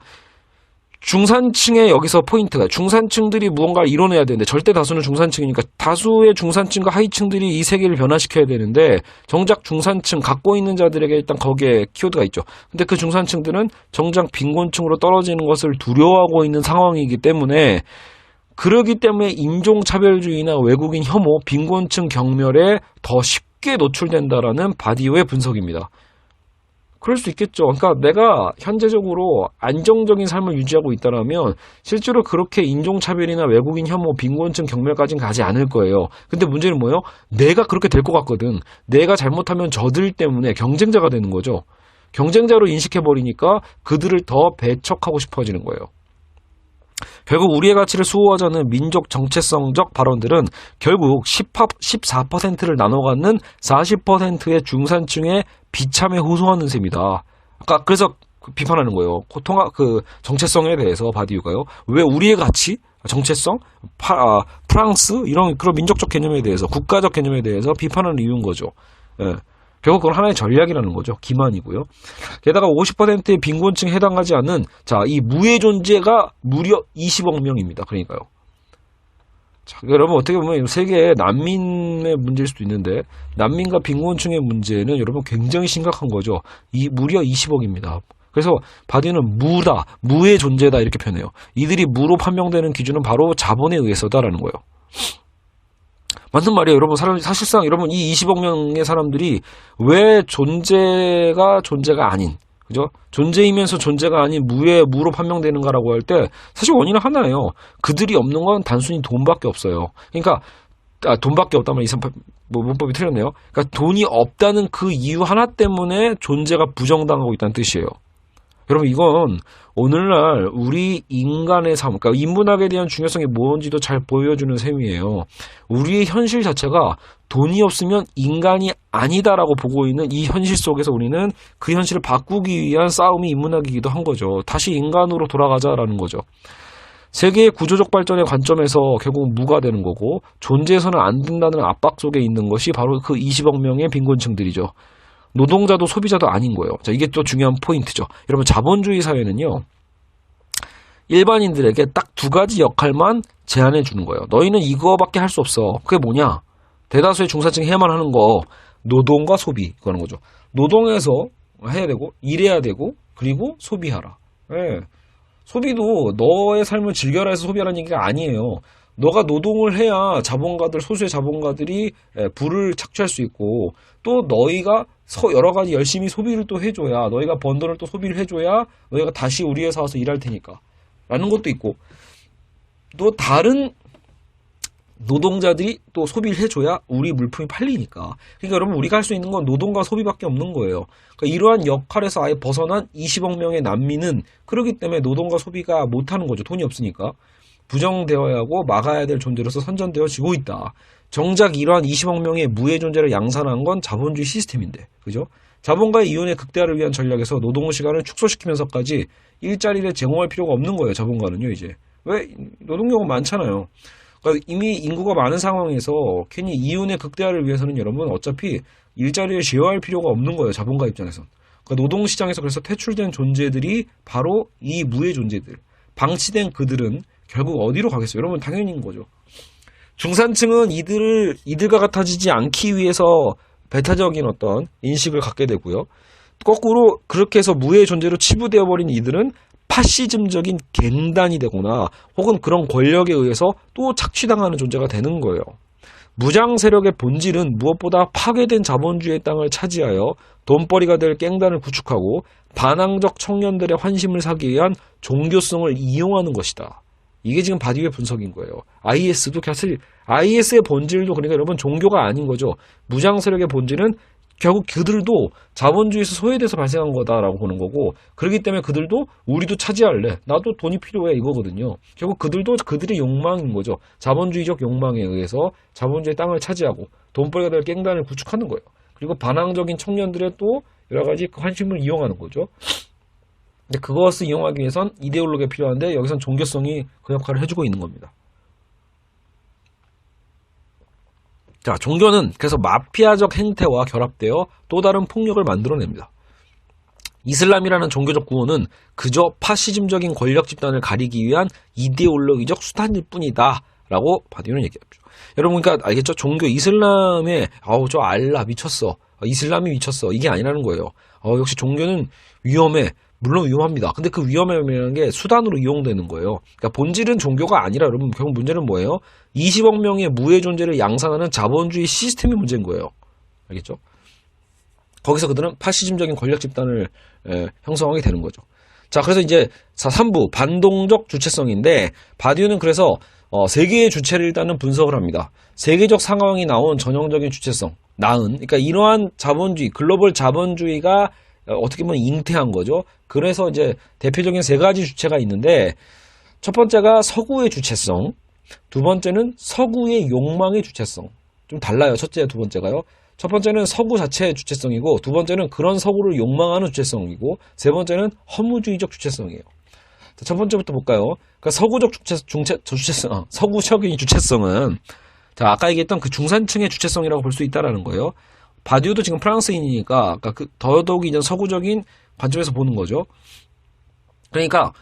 중산층의 여기서 포인트가, 중산층들이 무언가를 이뤄내야 되는데 절대 다수는 중산층이니까 다수의 중산층과 하위층들이 이 세계를 변화시켜야 되는데 정작 중산층 갖고 있는 자들에게 일단 거기에 키워드가 있죠. 근데 그 중산층들은 정작 빈곤층으로 떨어지는 것을 두려워하고 있는 상황이기 때문에, 그러기 때문에 인종차별주의나 외국인 혐오, 빈곤층 경멸에 더 쉽게 노출된다라는 바디오의 분석입니다. 그럴 수 있겠죠. 그러니까 내가 현재적으로 안정적인 삶을 유지하고 있다면 실제로 그렇게 인종차별이나 외국인 혐오, 빈곤층 경멸까지는 가지 않을 거예요. 근데 문제는 뭐예요? 내가 그렇게 될 것 같거든. 내가 잘못하면 저들 때문에 경쟁자가 되는 거죠. 경쟁자로 인식해버리니까 그들을 더 배척하고 싶어지는 거예요. 결국 우리의 가치를 수호하자는 민족 정체성적 발언들은 결국 14%를 나눠 갖는 40%의 중산층의 비참에 호소하는 셈이다. 아까 그래서 비판하는 거예요. 정체성에 대해서 바디유가요. 왜 우리의 가치, 정체성, 프랑스 이런 그런 민족적 개념에 대해서, 국가적 개념에 대해서 비판하는 이유인 거죠. 예. 결국 그건 하나의 전략이라는 거죠. 기만이고요. 게다가 50%의 빈곤층에 해당하지 않는, 자, 이 무의 존재가 무려 20억 명입니다. 그러니까요. 자, 여러분 어떻게 보면 세계의 난민의 문제일 수도 있는데, 난민과 빈곤층의 문제는 여러분 굉장히 심각한 거죠. 무려 20억입니다. 그래서 바디는 무다, 무의 존재다 이렇게 표현해요. 이들이 무로 판명되는 기준은 바로 자본에 의해서다라는 거예요. 맞는 말이에요. 여러분, 사실상 여러분 이 20억 명의 사람들이 왜 존재가 아닌, 그죠? 존재이면서 존재가 아닌 무로 판명되는가라고 할 때 사실 원인은 하나예요. 그들이 없는 건 단순히 돈밖에 없어요. 그러니까 돈밖에 없다면 문법이 틀렸네요. 그러니까 돈이 없다는 그 이유 하나 때문에 존재가 부정당하고 있다는 뜻이에요. 여러분, 이건 오늘날 우리 인간의 삶, 그러니까 인문학에 대한 중요성이 뭔지도 잘 보여주는 셈이에요. 우리의 현실 자체가 돈이 없으면 인간이 아니다라고 보고 있는 이 현실 속에서 우리는 그 현실을 바꾸기 위한 싸움이 인문학이기도 한 거죠. 다시 인간으로 돌아가자라는 거죠. 세계의 구조적 발전의 관점에서 결국 무가 되는 거고, 존재해서는 안 된다는 압박 속에 있는 것이 바로 그 20억 명의 빈곤층들이죠. 노동자도 소비자도 아닌 거예요. 자, 이게 또 중요한 포인트죠. 여러분, 자본주의 사회는요, 일반인들에게 딱 두 가지 역할만 제안해 주는 거예요. 너희는 이거밖에 할 수 없어. 그게 뭐냐? 대다수의 중산층이 해야만 하는 거, 노동과 소비 그러는 거죠. 노동해서 해야 되고 일해야 되고 그리고 소비하라. 예. 소비도 너의 삶을 즐겨라 해서 소비하라는 얘기가 아니에요. 너가 노동을 해야 자본가들, 소수의 자본가들이 부를 착취할 수 있고, 또 너희가 여러 가지 열심히 소비를 또 해줘야, 너희가 번 돈을 또 소비를 해줘야 너희가 다시 우리 회사 와서 일할 테니까 라는 것도 있고, 또 다른 노동자들이 또 소비를 해줘야 우리 물품이 팔리니까. 그러니까 여러분, 우리가 할 수 있는 건 노동과 소비밖에 없는 거예요. 그러니까 이러한 역할에서 아예 벗어난 20억 명의 난민은 그렇기 때문에 노동과 소비가 못하는 거죠. 돈이 없으니까. 부정되어야 하고 막아야 될 존재로서 선전되어지고 있다. 정작 이러한 20억 명의 무의 존재를 양산한 건 자본주의 시스템인데, 그죠? 자본가의 이윤의 극대화를 위한 전략에서 노동 시간을 축소시키면서까지 일자리를 제공할 필요가 없는 거예요. 자본가는요, 이제. 왜? 노동력은 많잖아요. 그러니까 이미 인구가 많은 상황에서 괜히 이윤의 극대화를 위해서는 여러분 어차피 일자리를 제어할 필요가 없는 거예요. 자본가 입장에선. 그러니까 노동시장에서 그래서 퇴출된 존재들이 바로 이 무의 존재들. 방치된 그들은 결국 어디로 가겠어요? 여러분 당연인 거죠. 중산층은 이들과 같아지지 않기 위해서 배타적인 어떤 인식을 갖게 되고요. 거꾸로 그렇게 해서 무의 존재로 치부되어 버린 이들은 파시즘적인 갱단이 되거나 혹은 그런 권력에 의해서 또 착취당하는 존재가 되는 거예요. 무장 세력의 본질은 무엇보다 파괴된 자본주의의 땅을 차지하여 돈벌이가 될 깽단을 구축하고 반항적 청년들의 환심을 사기 위한 종교성을 이용하는 것이다. 이게 지금 바디우의 분석인 거예요. IS도 사실 IS의 본질도 그러니까 여러분 종교가 아닌 거죠. 무장 세력의 본질은 결국 그들도 자본주의에서 소외돼서 발생한 거다라고 보는 거고, 그렇기 때문에 그들도 우리도 차지할래, 나도 돈이 필요해 이거거든요. 결국 그들도 그들의 욕망인 거죠. 자본주의적 욕망에 의해서 자본주의 땅을 차지하고 돈벌이가 될 깽단을 구축하는 거예요. 그리고 반항적인 청년들의 또 여러 가지 관심을 이용하는 거죠. 근데 그것을 이용하기 위해선 이데올로기가 필요한데 여기선 종교성이 그 역할을 해주고 있는 겁니다. 자, 종교는 그래서 마피아적 행태와 결합되어 또 다른 폭력을 만들어냅니다. 이슬람이라는 종교적 구호는 그저 파시즘적인 권력 집단을 가리기 위한 이데올로기적 수단일 뿐이다 라고 바디우는 얘기합니다. 여러분 그러니까 알겠죠? 종교 이슬람에 저 알라 미쳤어, 이슬람이 미쳤어, 이게 아니라는 거예요. 역시 종교는 위험해. 물론 위험합니다. 근데 그 위험함이라는 게 수단으로 이용되는 거예요. 그러니까 본질은 종교가 아니라 여러분 결국 문제는 뭐예요? 20억 명의 무의 존재를 양산하는 자본주의 시스템이 문제인 거예요. 알겠죠? 거기서 그들은 파시즘적인 권력 집단을 형성하게 되는 거죠. 자, 그래서 이제 3부 반동적 주체성인데 바디우는 그래서 세 개의 주체를 일단은 분석을 합니다. 세계적 상황이 나온 전형적인 주체성, 그러니까 이러한 자본주의, 글로벌 자본주의가 어떻게 보면 잉태한 거죠. 그래서 이제 대표적인 세 가지 주체가 있는데, 첫 번째가 서구의 주체성, 두 번째는 서구의 욕망의 주체성. 좀 달라요. 첫째, 두 번째가요. 첫 번째는 서구 자체의 주체성이고, 두 번째는 그런 서구를 욕망하는 주체성이고, 세 번째는 허무주의적 주체성이에요. 자, 첫 번째부터 볼까요? 그러니까 서구적 주체성, 서구적인 주체성은, 자, 아까 얘기했던 그 중산층의 주체성이라고 볼 수 있다라는 거예요. 바디우도 지금 프랑스인이니까 아까 더더욱이 이제 서구적인 관점에서 보는 거죠. 그러니까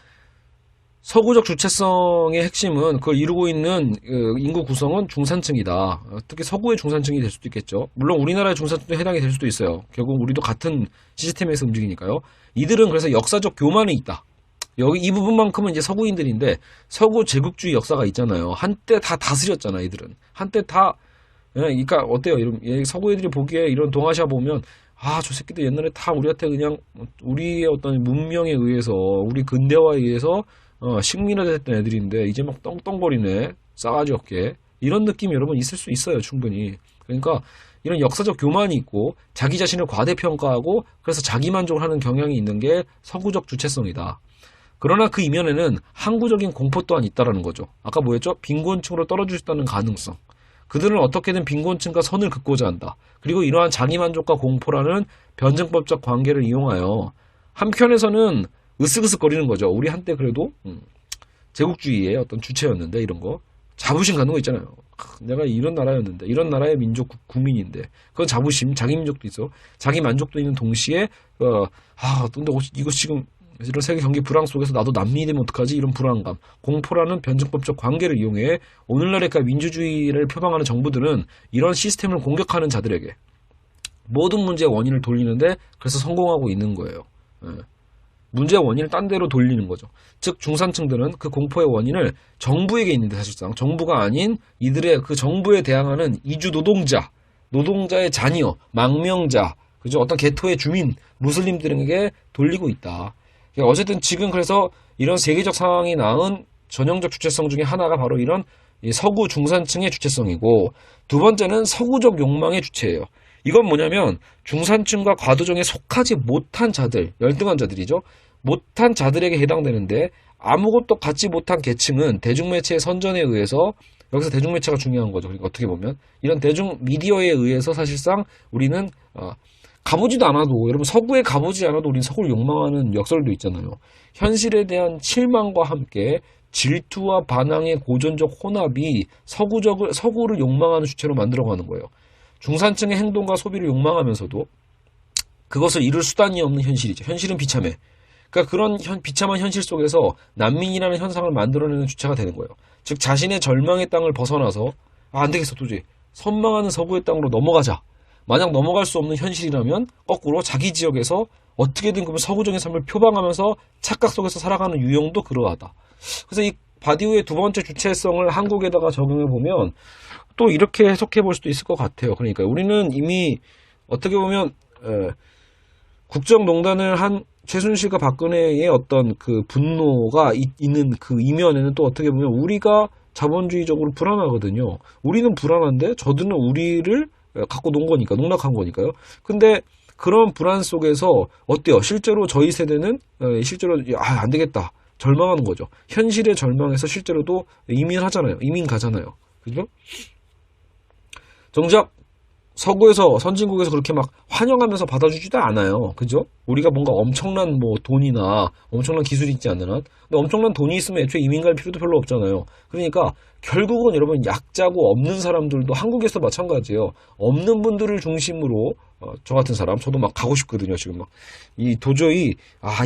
서구적 주체성의 핵심은 그걸 이루고 있는 인구 구성은 중산층이다. 특히 서구의 중산층이 될 수도 있겠죠. 물론 우리나라의 중산층도 해당이 될 수도 있어요. 결국 우리도 같은 시스템에서 움직이니까요. 이들은 그래서 역사적 교만이 있다. 여기 이 부분만큼은 이제 서구인들인데, 서구 제국주의 역사가 있잖아요. 한때 다 다스렸잖아, 이들은. 한때 다. 그러니까 어때요? 이런 서구 애들이 보기에 이런 동아시아 보면 저 새끼들 옛날에 다 우리한테 그냥 우리의 어떤 문명에 의해서, 우리 근대화에 의해서 식민화됐던 애들인데 이제 막 떵떵거리네, 싸가지 없게, 이런 느낌이 여러분 있을 수 있어요, 충분히. 그러니까 이런 역사적 교만이 있고 자기 자신을 과대평가하고 그래서 자기만족을 하는 경향이 있는 게 서구적 주체성이다. 그러나 그 이면에는 항구적인 공포 또한 있다라는 거죠. 아까 뭐였죠? 빈곤층으로 떨어질 수 있다는 가능성. 그들은 어떻게든 빈곤층과 선을 긋고자 한다. 그리고 이러한 자기만족과 공포라는 변증법적 관계를 이용하여 한편에서는 으쓱으쓱거리는 거죠. 우리 한때 그래도 제국주의의 어떤 주체였는데, 이런 거 자부심 갖는 거 있잖아요. 내가 이런 나라였는데, 이런 나라의 민족 국민인데, 그건 자부심, 자기 민족도 있어, 자기 만족도 있는 동시에 근데 이거 지금 이런 세계 경기 불황 속에서 나도 난민이 되면 어떡하지? 이런 불안감, 공포라는 변증법적 관계를 이용해 오늘날의 민주주의를 표방하는 정부들은 이런 시스템을 공격하는 자들에게, 모든 문제의 원인을 돌리는데 그래서 성공하고 있는 거예요. 예. 문제의 원인을 딴 데로 돌리는 거죠. 즉 중산층들은 그 공포의 원인을 정부에게 있는데 사실상 정부가 아닌 이들의 그 정부에 대항하는 이주 노동자의 자녀, 망명자, 그죠? 어떤 개토의 주민, 무슬림들에게 돌리고 있다. 그러니까 어쨌든 지금 그래서 이런 세계적 상황이 낳은 전형적 주체성 중에 하나가 바로 이런 서구 중산층의 주체성이고, 두 번째는 서구적 욕망의 주체예요. 이건 뭐냐면 중산층과 과도정에 속하지 못한 자들, 열등한 자들이죠. 못한 자들에게 해당되는데 아무것도 갖지 못한 계층은 대중매체의 선전에 의해서, 여기서 대중매체가 중요한 거죠. 그러니까 어떻게 보면 이런 대중 미디어에 의해서 사실상 우리는 가보지도 않아도, 여러분 서구에 가보지 않아도 우리는 서구를 욕망하는 역설도 있잖아요. 현실에 대한 실망과 함께 질투와 반항의 고전적 혼합이 서구를 욕망하는 주체로 만들어가는 거예요. 중산층의 행동과 소비를 욕망하면서도 그것을 이룰 수단이 없는 현실이죠. 현실은 비참해. 그러니까 그런 비참한 현실 속에서 난민이라는 현상을 만들어내는 주체가 되는 거예요. 즉 자신의 절망의 땅을 벗어나서 안 되겠어 도저히 선망하는 서구의 땅으로 넘어가자. 만약 넘어갈 수 없는 현실이라면 거꾸로 자기 지역에서 어떻게든 그러면 서구적인 삶을 표방하면서 착각 속에서 살아가는 유형도 그러하다. 그래서 이 바디우의 두 번째 주체성을 한국에다가 적용해 보면 또 이렇게 해석해 볼 수도 있을 것 같아요. 그러니까 우리는 이미 어떻게 보면 국정농단을 한 최순실과 박근혜의 어떤 그 분노가 있는 그 이면에는 또 어떻게 보면 우리가 자본주의적으로 불안하거든요. 우리는 불안한데 저들은 우리를 갖고 논 거니까, 농락한 거니까요. 근데 그런 불안 속에서 어때요? 실제로 저희 세대는 실제로 안 되겠다. 절망하는 거죠. 현실의 절망에서 실제로도 이민하잖아요. 이민 가잖아요. 그죠? 정작 서구에서, 선진국에서 그렇게 막 환영하면서 받아주지도 않아요. 그죠? 우리가 뭔가 엄청난 뭐 돈이나 엄청난 기술이 있지 않는 한. 근데 엄청난 돈이 있으면 애초에 이민 갈 필요도 별로 없잖아요. 그러니까 결국은 여러분 약자고 없는 사람들도 한국에서 마찬가지예요. 없는 분들을 중심으로 저 같은 사람, 저도 막 가고 싶거든요. 지금 막 이 도저히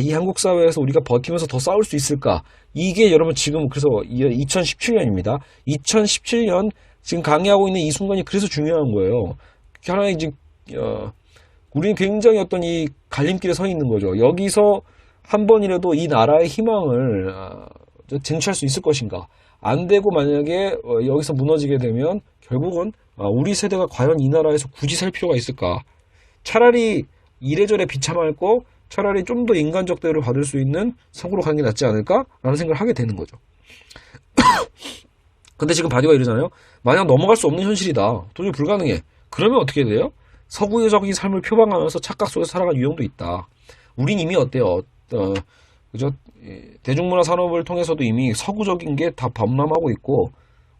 이 한국 사회에서 우리가 버티면서 더 싸울 수 있을까? 이게 여러분 지금 그래서 2017년입니다. 2017년 지금 강의하고 있는 이 순간이 그래서 중요한 거예요. 하나의 이제 우리는 굉장히 어떤 이 갈림길에 서 있는 거죠. 여기서 한 번이라도 이 나라의 희망을 쟁취할 수 있을 것인가? 안 되고 만약에 여기서 무너지게 되면 결국은 우리 세대가 과연 이 나라에서 굳이 살 필요가 있을까? 차라리 이래저래 비참할 거 차라리 좀 더 인간적 대우를 받을 수 있는 서구로 가는 게 낫지 않을까라는 생각을 하게 되는 거죠. 근데 지금 바디가 이러잖아요. 만약 넘어갈 수 없는 현실이다. 도저히 불가능해. 그러면 어떻게 돼요? 서구적인 삶을 표방하면서 착각 속에서 살아가는 유형도 있다. 우린 이미 어때요? 그죠? 대중문화 산업을 통해서도 이미 서구적인 게 다 범람하고 있고,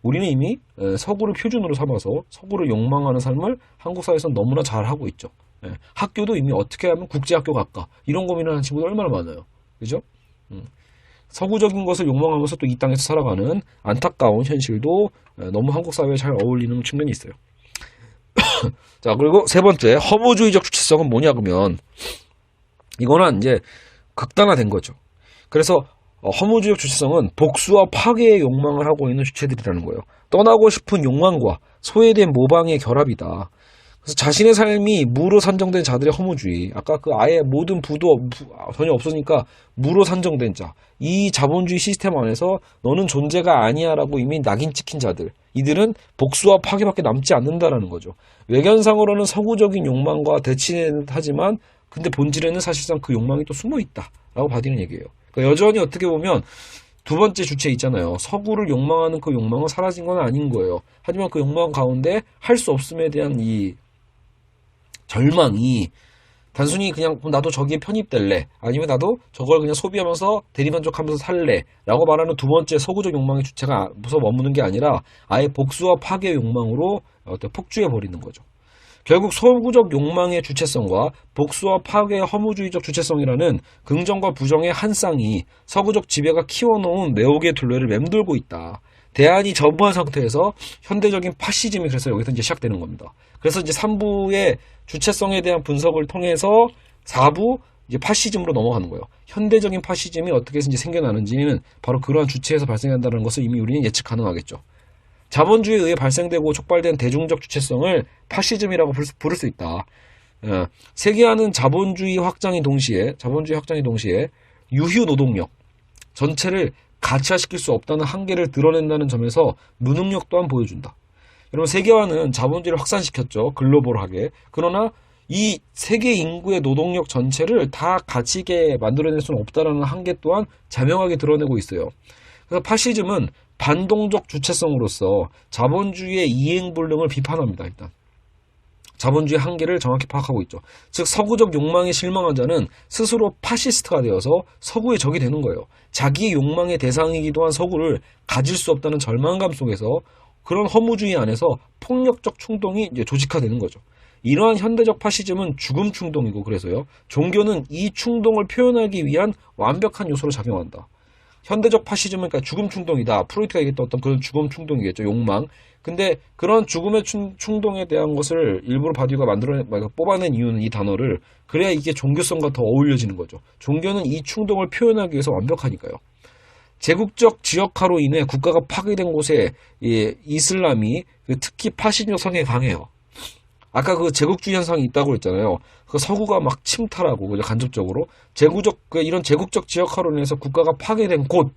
우리는 이미 서구를 표준으로 삼아서 서구를 욕망하는 삶을 한국 사회에서는 너무나 잘하고 있죠. 학교도 이미 어떻게 하면 국제학교 갈까? 이런 고민을 하는 친구들 얼마나 많아요. 그죠? 서구적인 것을 욕망하면서 또 이 땅에서 살아가는 안타까운 현실도 너무 한국 사회에 잘 어울리는 측면이 있어요. 자, 그리고 세 번째, 허무주의적 주체성은 뭐냐 그러면 이거는 이제 극단화된 거죠. 그래서 허무주의적 주체성은 복수와 파괴의 욕망을 하고 있는 주체들이라는 거예요. 떠나고 싶은 욕망과 소외된 모방의 결합이다. 그래서 자신의 삶이 무로 산정된 자들의 허무주의, 아까 그 아예 모든 부도 전혀 없으니까 무로 산정된 자, 이 자본주의 시스템 안에서 너는 존재가 아니야 라고 이미 낙인 찍힌 자들, 이들은 복수와 파괴밖에 남지 않는다라는 거죠. 외견상으로는 서구적인 욕망과 대치하지만 근데 본질에는 사실상 그 욕망이 또 숨어있다 라고 바디는 얘기해요. 그러니까 여전히 어떻게 보면 두 번째 주체 있잖아요. 서구를 욕망하는 그 욕망은 사라진 건 아닌 거예요. 하지만 그 욕망 가운데 할 수 없음에 대한 이 절망이 단순히 그냥 나도 저기에 편입될래, 아니면 나도 저걸 그냥 소비하면서 대리만족하면서 살래 라고 말하는 두 번째 서구적 욕망의 주체가 머무는 게 아니라 아예 복수와 파괴 욕망으로 폭주해버리는 거죠. 결국 서구적 욕망의 주체성과 복수와 파괴의 허무주의적 주체성이라는 긍정과 부정의 한 쌍이 서구적 지배가 키워놓은 매혹의 둘레를 맴돌고 있다. 대안이 전무한 상태에서 현대적인 파시즘이 그래서 여기서 이제 시작되는 겁니다. 그래서 이제 3부의 주체성에 대한 분석을 통해서 4부 이제 파시즘으로 넘어가는 거예요. 현대적인 파시즘이 어떻게 해서 이제 생겨나는지는 바로 그러한 주체에서 발생한다는 것을 이미 우리는 예측 가능하겠죠. 자본주의에 의해 발생되고 촉발된 대중적 주체성을 파시즘이라고 부를 수 있다. 세계화는 자본주의 확장의 동시에 유휴 노동력 전체를 가치화시킬 수 없다는 한계를 드러낸다는 점에서 무능력 또한 보여준다. 여러분, 세계화는 자본주의를 확산시켰죠. 글로벌하게. 그러나 이 세계 인구의 노동력 전체를 다 가치 있게 만들어낼 수는 없다는 한계 또한 자명하게 드러내고 있어요. 그래서 파시즘은 반동적 주체성으로서 자본주의의 이행불능을 비판합니다. 일단 자본주의 한계를 정확히 파악하고 있죠. 즉 서구적 욕망에 실망한 자는 스스로 파시스트가 되어서 서구의 적이 되는 거예요. 자기의 욕망의 대상이기도 한 서구를 가질 수 없다는 절망감 속에서 그런 허무주의 안에서 폭력적 충동이 이제 조직화되는 거죠. 이러한 현대적 파시즘은 죽음 충동이고, 그래서요, 종교는 이 충동을 표현하기 위한 완벽한 요소로 작용한다. 현대적 파시즘은 그러니까 죽음 충동이다. 프로이트가 얘기했던 어떤 그런 죽음 충동이겠죠. 욕망. 근데 그런 죽음의 충동에 대한 것을 일부러 바디우가 뽑아낸 이유는, 이 단어를, 그래야 이게 종교성과 더 어울려지는 거죠. 종교는 이 충동을 표현하기 위해서 완벽하니까요. 제국적 지역화로 인해 국가가 파괴된 곳에 이슬람이 특히 파시즘적 성향이 강해요. 아까 그 제국주의 현상이 있다고 했잖아요. 그 서구가 막 침탈하고, 그죠, 간접적으로. 이런 제국적 지역화로 인해서 국가가 파괴된 곳,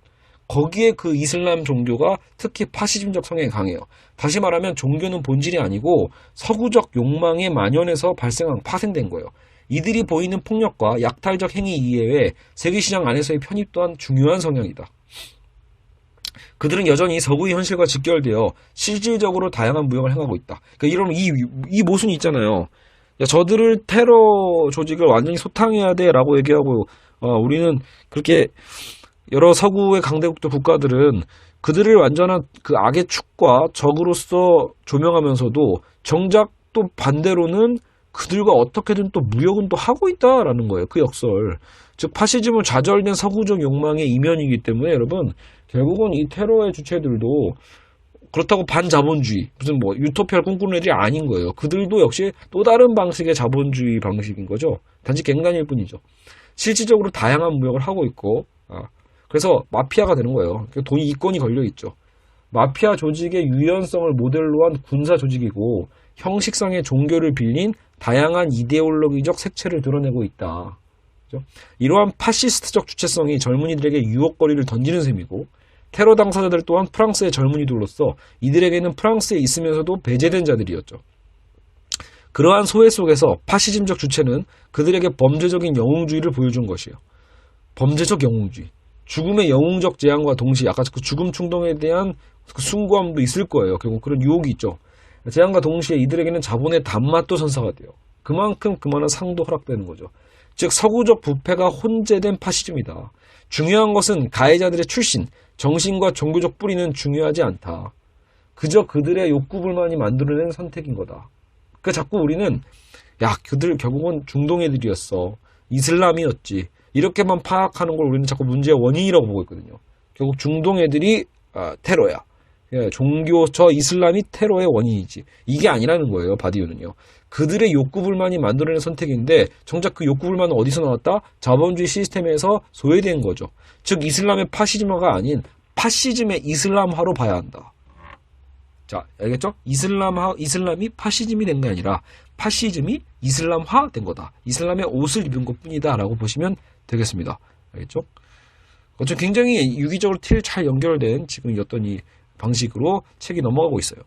거기에 그 이슬람 종교가 특히 파시즘적 성향이 강해요. 다시 말하면 종교는 본질이 아니고 서구적 욕망에 만연해서 파생된 거예요. 이들이 보이는 폭력과 약탈적 행위 이외에 세계시장 안에서의 편입 또한 중요한 성향이다. 그들은 여전히 서구의 현실과 직결되어 실질적으로 다양한 무역을 행하고 있다. 그러니까 이런 이 모순이 있잖아요. 야, 저들을 테러 조직을 완전히 소탕해야 돼라고 얘기하고, 우리는 그렇게 여러 서구의 강대국들 국가들은 그들을 완전한 그 악의 축과 적으로서 조명하면서도 정작 또 반대로는 그들과 어떻게든 또 무역은 또 하고 있다라는 거예요. 그 역설. 즉 파시즘은 좌절된 서구적 욕망의 이면이기 때문에 여러분, 결국은 이 테러의 주체들도 그렇다고 반자본주의, 무슨 뭐 유토피아를 꿈꾸는 애들이 아닌 거예요. 그들도 역시 또 다른 방식의 자본주의 방식인 거죠. 단지 갱단일 뿐이죠. 실질적으로 다양한 무역을 하고 있고, 그래서 마피아가 되는 거예요. 돈이, 이권이 걸려 있죠. 마피아 조직의 유연성을 모델로 한 군사 조직이고, 형식상의 종교를 빌린 다양한 이데올로기적 색채를 드러내고 있다. 그렇죠? 이러한 파시스트적 주체성이 젊은이들에게 유혹거리를 던지는 셈이고, 테러 당사자들 또한 프랑스의 젊은이들로서 이들에게는 프랑스에 있으면서도 배제된 자들이었죠. 그러한 소외 속에서 파시즘적 주체는 그들에게 범죄적인 영웅주의를 보여준 것이에요. 범죄적 영웅주의. 죽음의 영웅적 재앙과 동시에 아까 그 죽음 충동에 대한 그 숭고함도 있을 거예요. 결국 그런 유혹이 있죠. 재앙과 동시에 이들에게는 자본의 단맛도 선사가 돼요. 그만큼 그만한 상도 허락되는 거죠. 즉 서구적 부패가 혼재된 파시즘이다. 중요한 것은 가해자들의 출신, 정신과 종교적 뿌리는 중요하지 않다. 그저 그들의 욕구불만이 만들어낸 선택인 거다. 그러니까 자꾸 우리는 그들 결국은 중동 애들이었어. 이슬람이었지. 이렇게만 파악하는 걸 우리는 자꾸 문제의 원인이라고 보고 있거든요. 결국 중동 애들이 테러야. 종교, 이슬람이 테러의 원인이지. 이게 아니라는 거예요, 바디우는요. 그들의 욕구불만이 만들어낸 선택인데 정작 그 욕구불만은 어디서 나왔다? 자본주의 시스템에서 소외된 거죠. 즉 이슬람의 파시즘화가 아닌 파시즘의 이슬람화로 봐야 한다. 자, 알겠죠? 이슬람이 파시즘이 된 게 아니라 파시즘이 이슬람화 된 거다. 이슬람의 옷을 입은 것 뿐이다 라고 보시면 되겠습니다. 알겠죠? 어쨌든 굉장히 유기적으로 잘 연결된 지금 어떤 이 방식으로 책이 넘어가고 있어요.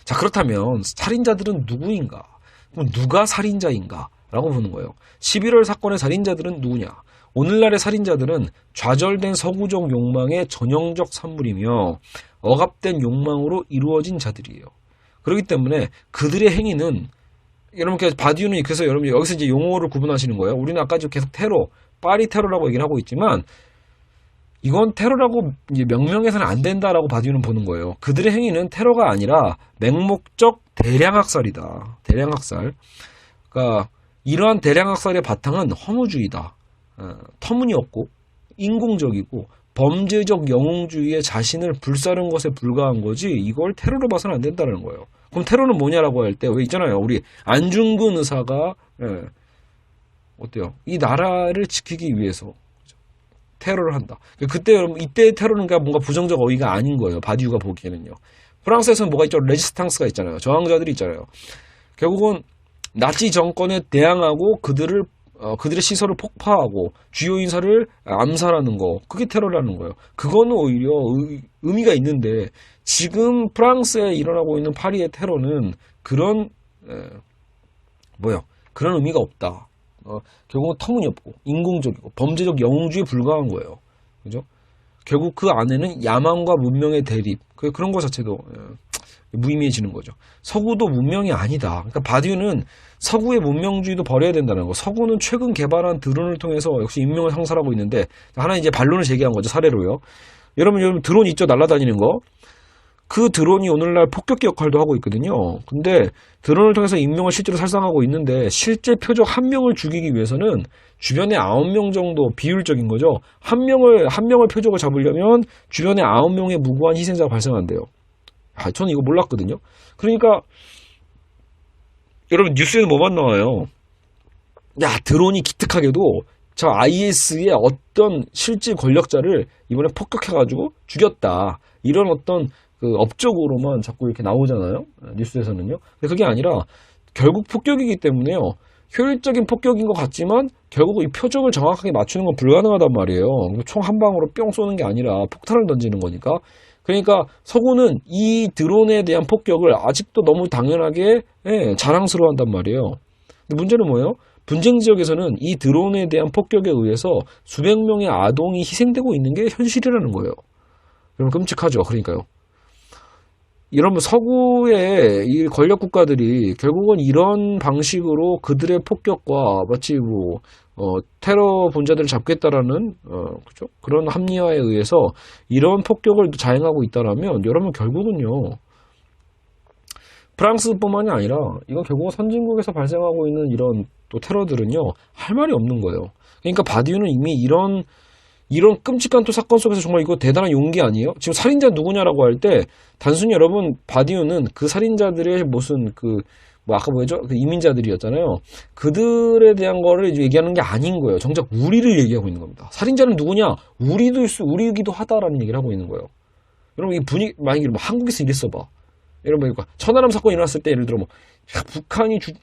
자, 그렇다면 살인자들은 누구인가? 그럼 누가 살인자인가? 라고 보는 거예요. 11월 사건의 살인자들은 누구냐? 오늘날의 살인자들은 좌절된 서구적 욕망의 전형적 산물이며 억압된 욕망으로 이루어진 자들이에요. 그렇기 때문에 그들의 행위는, 여러분, 바디우는 그래서 여러분 여기서 이제 용어를 구분하시는 거예요. 우리는 아까 계속 테러, 파리 테러라고 얘기를 하고 있지만 이건 테러라고 이제 명명해서는 안 된다라고 바디우는 보는 거예요. 그들의 행위는 테러가 아니라 맹목적 대량학살이다. 대량학살. 그러니까 이러한 대량학살의 바탕은 허무주의다. 터무니없고 인공적이고 범죄적 영웅주의에 자신을 불사른 것에 불과한 거지 이걸 테러로 봐서는 안 된다는 거예요. 그럼 테러는 뭐냐라고 할 때 왜 있잖아요. 우리 안중근 의사가 어때요? 이 나라를 지키기 위해서 테러를 한다. 그때 여러분 이때의 테러는 뭔가 부정적 어휘가 아닌 거예요. 바디우가 보기에는요. 프랑스에서는 뭐가 있죠? 레지스탕스가 있잖아요. 저항자들이 있잖아요. 결국은 나치 정권에 대항하고 그들의 시설을 폭파하고 주요 인사를 암살하는 거, 그게 테러라는 거예요. 그거는 오히려 의미가 있는데 지금 프랑스에 일어나고 있는 파리의 테러는 그런 그런 의미가 없다. 결국은 터무니없고 인공적이고 범죄적 영웅주의에 불과한 거예요. 그죠? 결국 그 안에는 야망과 문명의 대립, 그런 것 자체도 무의미해지는 거죠. 서구도 문명이 아니다. 그러니까 바디우는 서구의 문명주의도 버려야 된다는 거. 서구는 최근 개발한 드론을 통해서 역시 인명을 상살하고 있는데, 하나 이제 반론을 제기한 거죠. 사례로요. 여러분 드론 있죠? 날아다니는 거. 그 드론이 오늘날 폭격기 역할도 하고 있거든요. 근데 드론을 통해서 인명을 실제로 살상하고 있는데 실제 표적 한 명을 죽이기 위해서는 주변에 9명 정도, 비율적인 거죠. 한 명을 표적을 잡으려면 주변에 9명의 무고한 희생자가 발생한대요. 저는 이거 몰랐거든요. 그러니까 여러분 뉴스에는 뭐만 나와요? 야, 드론이 기특하게도 저 IS의 어떤 실질 권력자를 이번에 폭격해가지고 죽였다. 이런 어떤 그 업적으로만 자꾸 이렇게 나오잖아요. 뉴스에서는요. 근데 그게 아니라 결국 폭격이기 때문에요. 효율적인 폭격인 것 같지만 결국 이 표적을 정확하게 맞추는 건 불가능하단 말이에요. 총 한 방으로 뿅 쏘는 게 아니라 폭탄을 던지는 거니까. 그러니까 서구는 이 드론에 대한 폭격을 아직도 너무 당연하게 자랑스러워한단 말이에요. 근데 문제는 뭐예요? 분쟁 지역에서는 이 드론에 대한 폭격에 의해서 수백 명의 아동이 희생되고 있는 게 현실이라는 거예요. 여러분 끔찍하죠. 그러니까요. 이러면 서구의 이 권력 국가들이 결국은 이런 방식으로 그들의 폭격과 마치 테러 분자들을 잡겠다라는 그죠? 그런 합리화에 의해서 이런 폭격을 자행하고 있다라면 여러분 결국은요. 프랑스뿐만이 아니라 이건 결국 선진국에서 발생하고 있는 이런 또 테러들은요. 할 말이 없는 거예요. 그러니까 바디우는 이미 이런 끔찍한 또 사건 속에서 정말 이거 대단한 용기 아니에요? 지금 살인자 누구냐라고 할 때 단순히 여러분 바디우는 그 살인자들의 무슨 아까 뭐였죠? 그 이민자들이었잖아요. 그들에 대한 거를 이제 얘기하는 게 아닌 거예요. 정작 우리를 얘기하고 있는 겁니다. 살인자는 누구냐? 우리이기도 하다라는 얘기를 하고 있는 거예요. 여러분 이 분위기 만약에 한국에서 이랬어 봐. 여러분 천안함 사건이 일어났을 때 예를 들어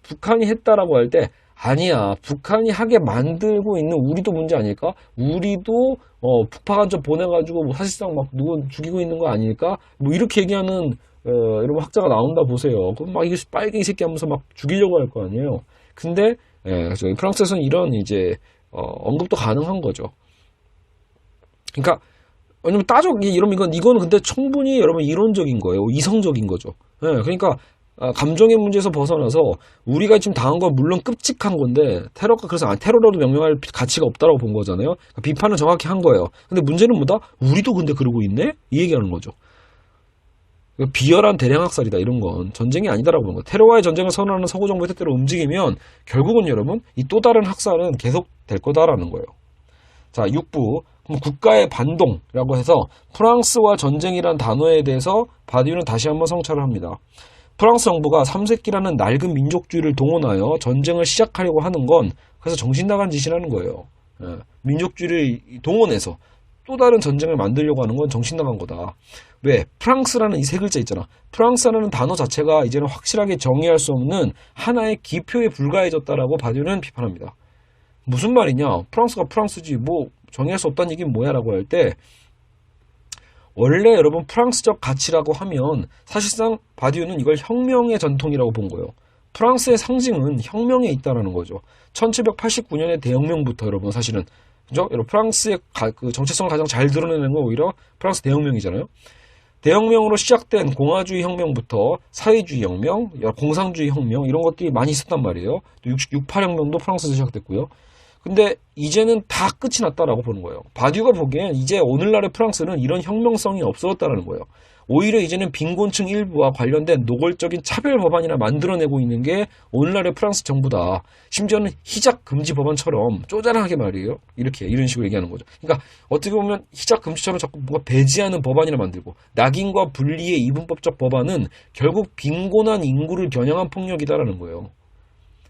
북한이 했다라고 할 때 아니야. 북한이 하게 만들고 있는 우리도 문제 아닐까? 우리도 북파간첩 보내가지고 사실상 막 누구 죽이고 있는 거 아닐까? 이렇게 얘기하는 여러분 학자가 나온다 보세요. 그럼 막 이게 빨갱이 새끼 하면서 막 죽이려고 할 거 아니에요. 근데 그래서 프랑스에서는 이런 이제 언급도 가능한 거죠. 그러니까 왜냐면 이거는 근데 충분히 여러분 이론적인 거예요. 이성적인 거죠. 그러니까 감정의 문제에서 벗어나서 우리가 지금 당한 건 물론 끔찍한 건데 그래서 테러라도 명명할 가치가 없다라고 본 거잖아요. 그러니까 비판은 정확히 한 거예요. 근데 문제는 뭐다? 우리도 근데 그러고 있네? 이 얘기하는 거죠. 비열한 대량학살이다 이런 건 전쟁이 아니다라고 보는 거예요. 테러와의 전쟁을 선언하는 서구 정부의 뜻대로 움직이면 결국은 여러분 이 또 다른 학살은 계속 될 거다라는 거예요. 자, 6부 그럼 국가의 반동이라고 해서 프랑스와 전쟁이란 단어에 대해서 바디우는 다시 한번 성찰을 합니다. 프랑스 정부가 삼색기라는 낡은 민족주의를 동원하여 전쟁을 시작하려고 하는 건 그래서 정신 나간 짓이라는 거예요. 민족주의를 동원해서 또 다른 전쟁을 만들려고 하는 건 정신 나간 거다. 왜? 프랑스라는 이 세 글자 있잖아. 프랑스라는 단어 자체가 이제는 확실하게 정의할 수 없는 하나의 기표에 불과해졌다라고 바디우는 비판합니다. 무슨 말이냐? 프랑스가 프랑스지 정의할 수 없다는 얘기는 뭐야? 라고 할 때 원래 여러분 프랑스적 가치라고 하면 사실상 바디우는 이걸 혁명의 전통이라고 본 거예요. 프랑스의 상징은 혁명에 있다는 거죠. 1789년의 대혁명부터 여러분 사실은 그죠? 여러분 프랑스의 그 정체성을 가장 잘 드러내는 건 오히려 프랑스 대혁명이잖아요. 대혁명으로 시작된 공화주의 혁명부터 사회주의 혁명, 공산주의 혁명 이런 것들이 많이 있었단 말이에요. 또 68혁명도 프랑스에서 시작됐고요. 근데 이제는 다 끝이 났다라고 보는 거예요. 바디우가 보기엔 이제 오늘날의 프랑스는 이런 혁명성이 없어졌다라는 거예요. 오히려 이제는 빈곤층 일부와 관련된 노골적인 차별 법안이나 만들어내고 있는 게 오늘날의 프랑스 정부다. 심지어는 히잡 금지 법안처럼 쪼잔하게 말이에요. 이런 식으로 얘기하는 거죠. 그러니까 어떻게 보면 히잡 금지처럼 자꾸 뭔가 배제하는 법안이나 만들고 낙인과 분리의 이분법적 법안은 결국 빈곤한 인구를 겨냥한 폭력이다라는 거예요.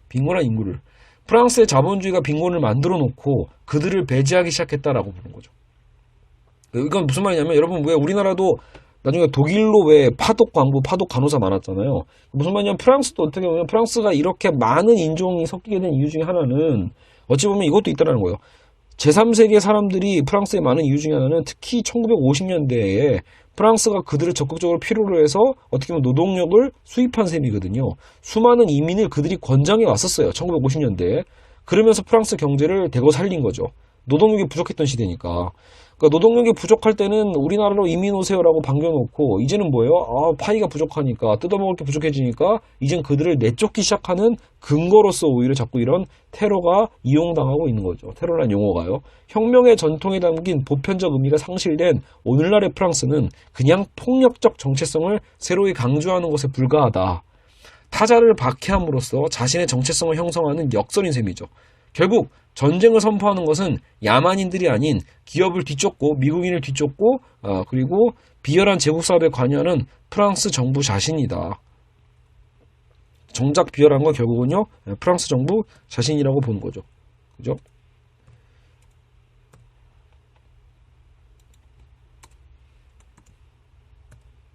빈곤한 인구를. 프랑스의 자본주의가 빈곤을 만들어 놓고 그들을 배제하기 시작했다라고 보는 거죠. 이건 무슨 말이냐면 여러분 왜 우리나라도 나중에 독일로 왜 파독 광부, 파독 간호사 많았잖아요. 무슨 말이냐면 프랑스도 어떻게 보면 프랑스가 이렇게 많은 인종이 섞이게 된 이유 중에 하나는 어찌 보면 이것도 있다는 거예요. 제3세계 사람들이 프랑스에 많은 이유 중에 하나는 특히 1950년대에 프랑스가 그들을 적극적으로 필요로 해서 어떻게 보면 노동력을 수입한 셈이거든요. 수많은 이민을 그들이 권장해 왔었어요. 1950년대에. 그러면서 프랑스 경제를 대거 살린 거죠. 노동력이 부족했던 시대니까. 그러니까 노동력이 부족할 때는 우리나라로 이민 오세요라고 반겨놓고 이제는 뭐예요? 파이가 부족하니까 뜯어먹을 게 부족해지니까 이젠 그들을 내쫓기 시작하는 근거로서 오히려 자꾸 이런 테러가 이용당하고 있는 거죠. 테러란 용어가요. 혁명의 전통에 담긴 보편적 의미가 상실된 오늘날의 프랑스는 그냥 폭력적 정체성을 새로이 강조하는 것에 불과하다. 타자를 박해함으로써 자신의 정체성을 형성하는 역설인 셈이죠. 결국 전쟁을 선포하는 것은 야만인들이 아닌 기업을 뒤쫓고 미국인을 뒤쫓고 그리고 비열한 제국사업에 관여하는 프랑스 정부 자신이다. 정작 비열한 건 결국은요 프랑스 정부 자신이라고 보는 거죠. 그죠?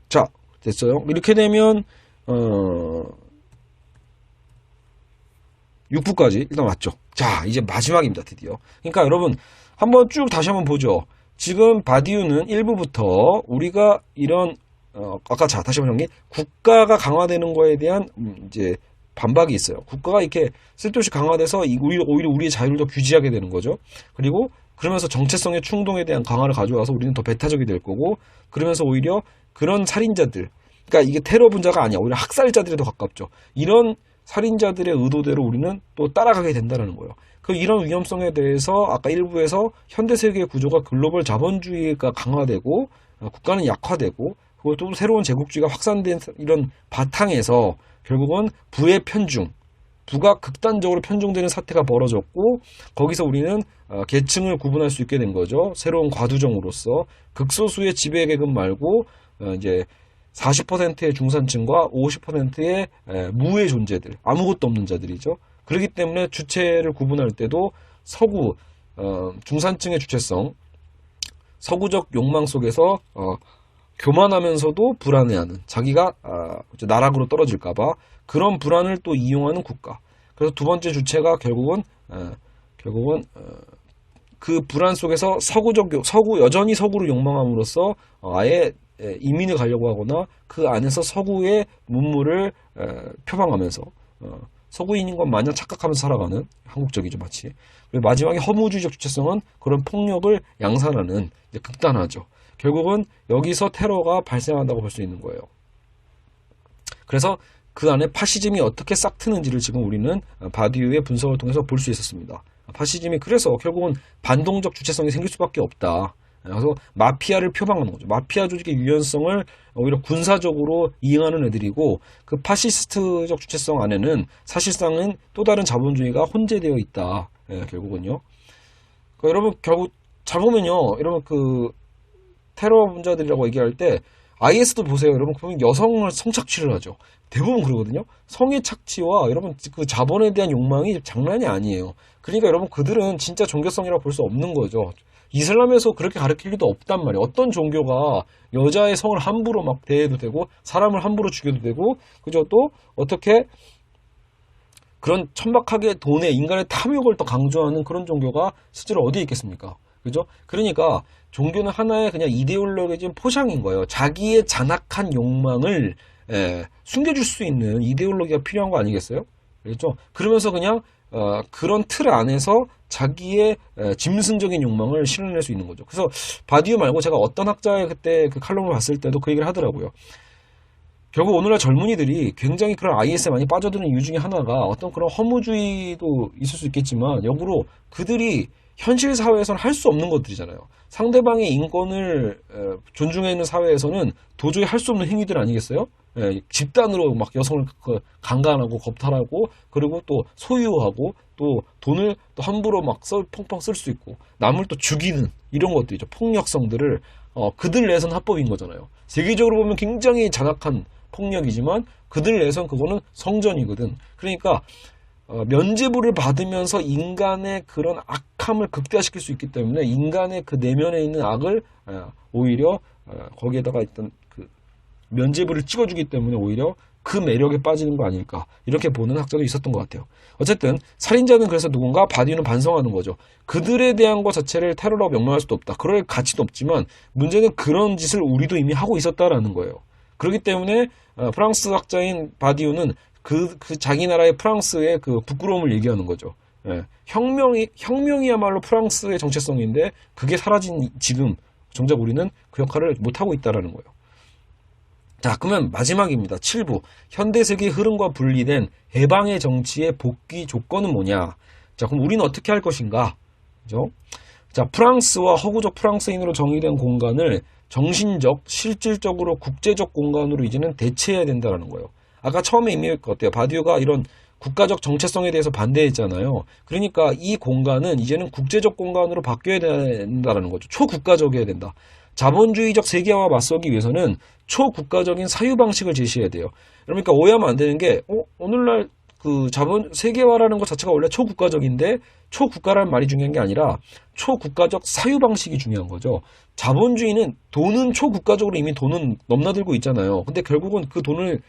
자, 됐어요. 이렇게 되면 6부까지 일단 왔죠. 자, 이제 마지막입니다. 드디어. 그러니까 여러분 한번 쭉 다시 한번 보죠. 지금 바디우는 1부부터 우리가 이런 아까 자 다시 한번 정리. 국가가 강화되는 거에 대한 이제 반박이 있어요. 국가가 이렇게 쓸데없이 강화돼서 오히려 우리의 자유를 더 규제하게 되는 거죠. 그리고 그러면서 정체성의 충동에 대한 강화를 가져와서 우리는 더 배타적이 될 거고, 그러면서 오히려 그런 살인자들, 그러니까 이게 테러 분자가 아니야. 오히려 학살자들에 더 가깝죠. 이런 살인자들의 의도대로 우리는 또 따라가게 된다는 거예요. 이런 위험성에 대해서 아까 일부에서 현대세계의 구조가 글로벌 자본주의가 강화되고 국가는 약화되고 그것도 새로운 제국주의가 확산된 이런 바탕에서 결국은 부의 편중, 부가 극단적으로 편중되는 사태가 벌어졌고 거기서 우리는 계층을 구분할 수 있게 된 거죠. 새로운 과두정으로서 극소수의 지배계급 말고 이제 40%의 중산층과 50%의 무의 존재들, 아무것도 없는 자들이죠. 그렇기 때문에 주체를 구분할 때도 서구 중산층의 주체성, 서구적 욕망 속에서 교만하면서도 불안해하는, 자기가 나락으로 떨어질까봐 그런 불안을 또 이용하는 국가. 그래서 두 번째 주체가 결국은 그 불안 속에서 여전히 서구를 욕망함으로써 아예 이민을 가려고 하거나 그 안에서 서구의 문물을 표방하면서 서구인인 것 마냥 착각하면서 살아가는, 한국적이죠 마치. 그리고 마지막에 허무주의적 주체성은 그런 폭력을 양산하는, 극단화죠. 결국은 여기서 테러가 발생한다고 볼 수 있는 거예요. 그래서 그 안에 파시즘이 어떻게 싹트는지를 지금 우리는 바디우의 분석을 통해서 볼 수 있었습니다. 파시즘이 그래서 결국은 반동적 주체성이 생길 수밖에 없다. 그래서 마피아를 표방하는 거죠. 마피아 조직의 유연성을 오히려 군사적으로 이용하는 애들이고, 그 파시스트적 주체성 안에는 사실상은 또 다른 자본주의가 혼재되어 있다. 결국은요. 그러니까 여러분 결국 잘 보면요, 여러분 그 테러 분자들이라고 얘기할 때 IS도 보세요. 여러분 보면 여성을 성착취를 하죠. 대부분 그러거든요. 성의 착취와 여러분 그 자본에 대한 욕망이 장난이 아니에요. 그러니까 여러분 그들은 진짜 종교성이라고 볼 수 없는 거죠. 이슬람에서 그렇게 가르칠 리도 없단 말이에요. 어떤 종교가 여자의 성을 함부로 막 대해도 되고 사람을 함부로 죽여도 되고, 그죠? 또 어떻게 그런 천박하게 돈에 인간의 탐욕을 더 강조하는 그런 종교가 실제로 어디에 있겠습니까? 그죠? 그러니까 종교는 하나의 그냥 이데올로기적인 포장인 거예요. 자기의 잔악한 욕망을 숨겨줄 수 있는 이데올로기가 필요한 거 아니겠어요? 그렇죠? 그러면서 그냥 그런 틀 안에서 자기의 짐승적인 욕망을 실현할 수 있는 거죠. 그래서 바디우 말고 제가 어떤 학자의 그때 그 칼럼을 봤을 때도 그 얘기를 하더라고요. 결국 오늘날 젊은이들이 굉장히 그런 IS에 많이 빠져드는 이유 중에 하나가 어떤 그런 허무주의도 있을 수 있겠지만, 역으로 그들이 현실 사회에서는 할 수 없는 것들이잖아요. 상대방의 인권을 존중해 있는 사회에서는 도저히 할 수 없는 행위들 아니겠어요? 집단으로 막 여성을 강간하고 겁탈하고, 그리고 또 소유하고, 또 돈을 또 함부로 막 펑펑 쓸 수 있고, 남을 또 죽이는 이런 것들이죠. 폭력성들을 그들 내에서는 합법인 거잖아요. 세계적으로 보면 굉장히 잔악한 폭력이지만 그들 내에선 그거는 성전이거든. 그러니까 면죄부를 받으면서 인간의 그런 악함을 극대화시킬 수 있기 때문에 인간의 그 내면에 있는 악을 오히려 거기에다가 있던 그 면죄부를 찍어주기 때문에 오히려 그 매력에 빠지는 거 아닐까 이렇게 보는 학자도 있었던 것 같아요. 어쨌든 살인자는 그래서 누군가 바디우는 반성하는 거죠. 그들에 대한 것 자체를 테러라고 명명할 수도 없다. 그럴 가치도 없지만 문제는 그런 짓을 우리도 이미 하고 있었다라는 거예요. 그렇기 때문에 프랑스 학자인 바디우는 그 자기 나라의 프랑스의 그 부끄러움을 얘기하는 거죠. 예, 혁명이야말로 프랑스의 정체성인데 그게 사라진 지금 정작 우리는 그 역할을 못하고 있다라는 거예요. 자, 그러면 마지막입니다. 7부. 현대 세계의 흐름과 분리된 해방의 정치의 복귀 조건은 뭐냐? 자, 그럼 우리는 어떻게 할 것인가? 그죠? 자, 프랑스와 허구적 프랑스인으로 정의된 공간을 정신적, 실질적으로 국제적 공간으로 이제는 대체해야 된다는 거예요. 아까 처음에 이미 어때요? 바디우가 이런 국가적 정체성에 대해서 반대했잖아요. 그러니까 이 공간은 이제는 국제적 공간으로 바뀌어야 된다는 거죠. 초국가적이어야 된다. 자본주의적 세계화와 맞서기 위해서는 초국가적인 사유 방식을 제시해야 돼요. 그러니까 오해하면 안 되는 게 오늘날 그 세계화라는 것 자체가 원래 초국가적인데 초국가라는 말이 중요한 게 아니라 초국가적 사유 방식이 중요한 거죠. 자본주의는 돈은 초국가적으로 이미 돈은 넘나들고 있잖아요. 근데 결국은 그 돈을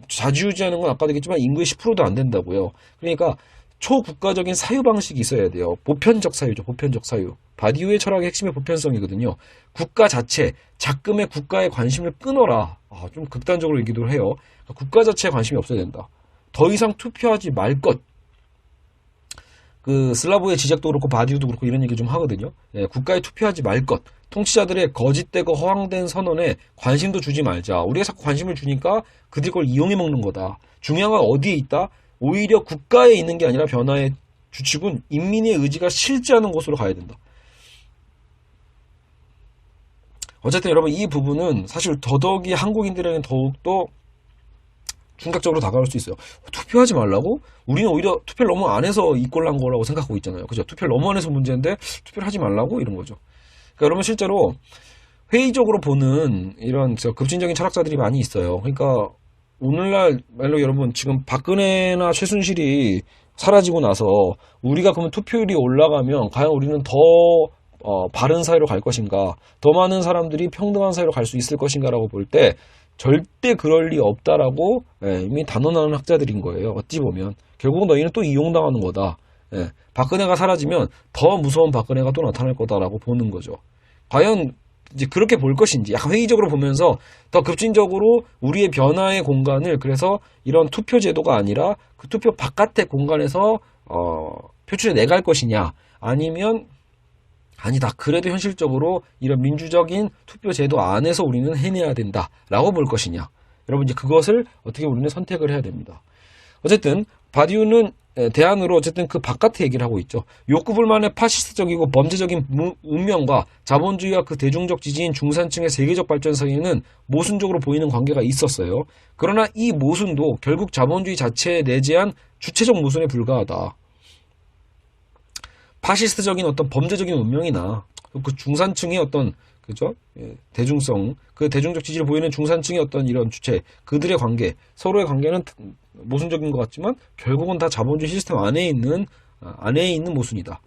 좌지우지하는 건 아까도 얘기했지만 인구의 10%도 안 된다고요. 그러니까 초국가적인 사유 방식이 있어야 돼요. 보편적 사유죠. 보편적 사유. 바디우의 철학의 핵심이 보편성이거든요. 국가 자체, 작금의 국가에 관심을 끊어라. 좀 극단적으로 얘기도 해요. 국가 자체에 관심이 없어야 된다. 더 이상 투표하지 말 것. 그 슬라보의 지적도 그렇고 바디우도 그렇고 이런 얘기 좀 하거든요. 예, 국가에 투표하지 말 것. 통치자들의 거짓되고 허황된 선언에 관심도 주지 말자. 우리가 자꾸 관심을 주니까 그들이 그걸 이용해 먹는 거다. 중요한 건 어디에 있다? 오히려 국가에 있는 게 아니라 변화의 주축은 인민의 의지가 실제하는 곳으로 가야 된다. 어쨌든 여러분 이 부분은 사실 더더욱이 한국인들에게는 더욱더 충격적으로 다가올 수 있어요. 투표하지 말라고? 우리는 오히려 투표를 너무 안 해서 이 꼴 난 거라고 생각하고 있잖아요. 그죠? 투표를 너무 안 해서 문제인데 투표를 하지 말라고? 이런 거죠. 그러니까 여러분 실제로 회의적으로 보는 이런 급진적인 철학자들이 많이 있어요. 그러니까 오늘날 말로 여러분 지금 박근혜나 최순실이 사라지고 나서 우리가 그러면 투표율이 올라가면 과연 우리는 더 바른 사회로 갈 것인가, 더 많은 사람들이 평등한 사회로 갈 수 있을 것인가라고 볼 때 절대 그럴 리 없다라고 이미 단언하는 학자들인 거예요. 어찌 보면 결국은 너희는 또 이용당하는 거다. 박근혜가 사라지면 더 무서운 박근혜가 또 나타날 거다라고 보는 거죠. 과연 이제 그렇게 볼 것인지 약간 회의적으로 보면서 더 급진적으로 우리의 변화의 공간을 그래서 이런 투표 제도가 아니라 그 투표 바깥의 공간에서 표출해 내갈 것이냐, 아니면 아니다, 그래도 현실적으로 이런 민주적인 투표 제도 안에서 우리는 해내야 된다라고 볼 것이냐. 여러분 이제 그것을 어떻게 우리는 선택을 해야 됩니다. 어쨌든 바디우는 대안으로 어쨌든 그 바깥의 얘기를 하고 있죠. 욕구불만의 파시스트적이고 범죄적인 운명과 자본주의와 그 대중적 지지인 중산층의 세계적 발전 사이에는 모순적으로 보이는 관계가 있었어요. 그러나 이 모순도 결국 자본주의 자체에 내재한 주체적 모순에 불과하다. 파시스트적인 어떤 범죄적인 운명이나 그 중산층의 어떤 그죠? 대중성, 그 대중적 지지를 보이는 중산층의 어떤 이런 주체, 그들의 관계, 서로의 관계는 모순적인 것 같지만 결국은 다 자본주의 시스템 안에 있는 모순이다.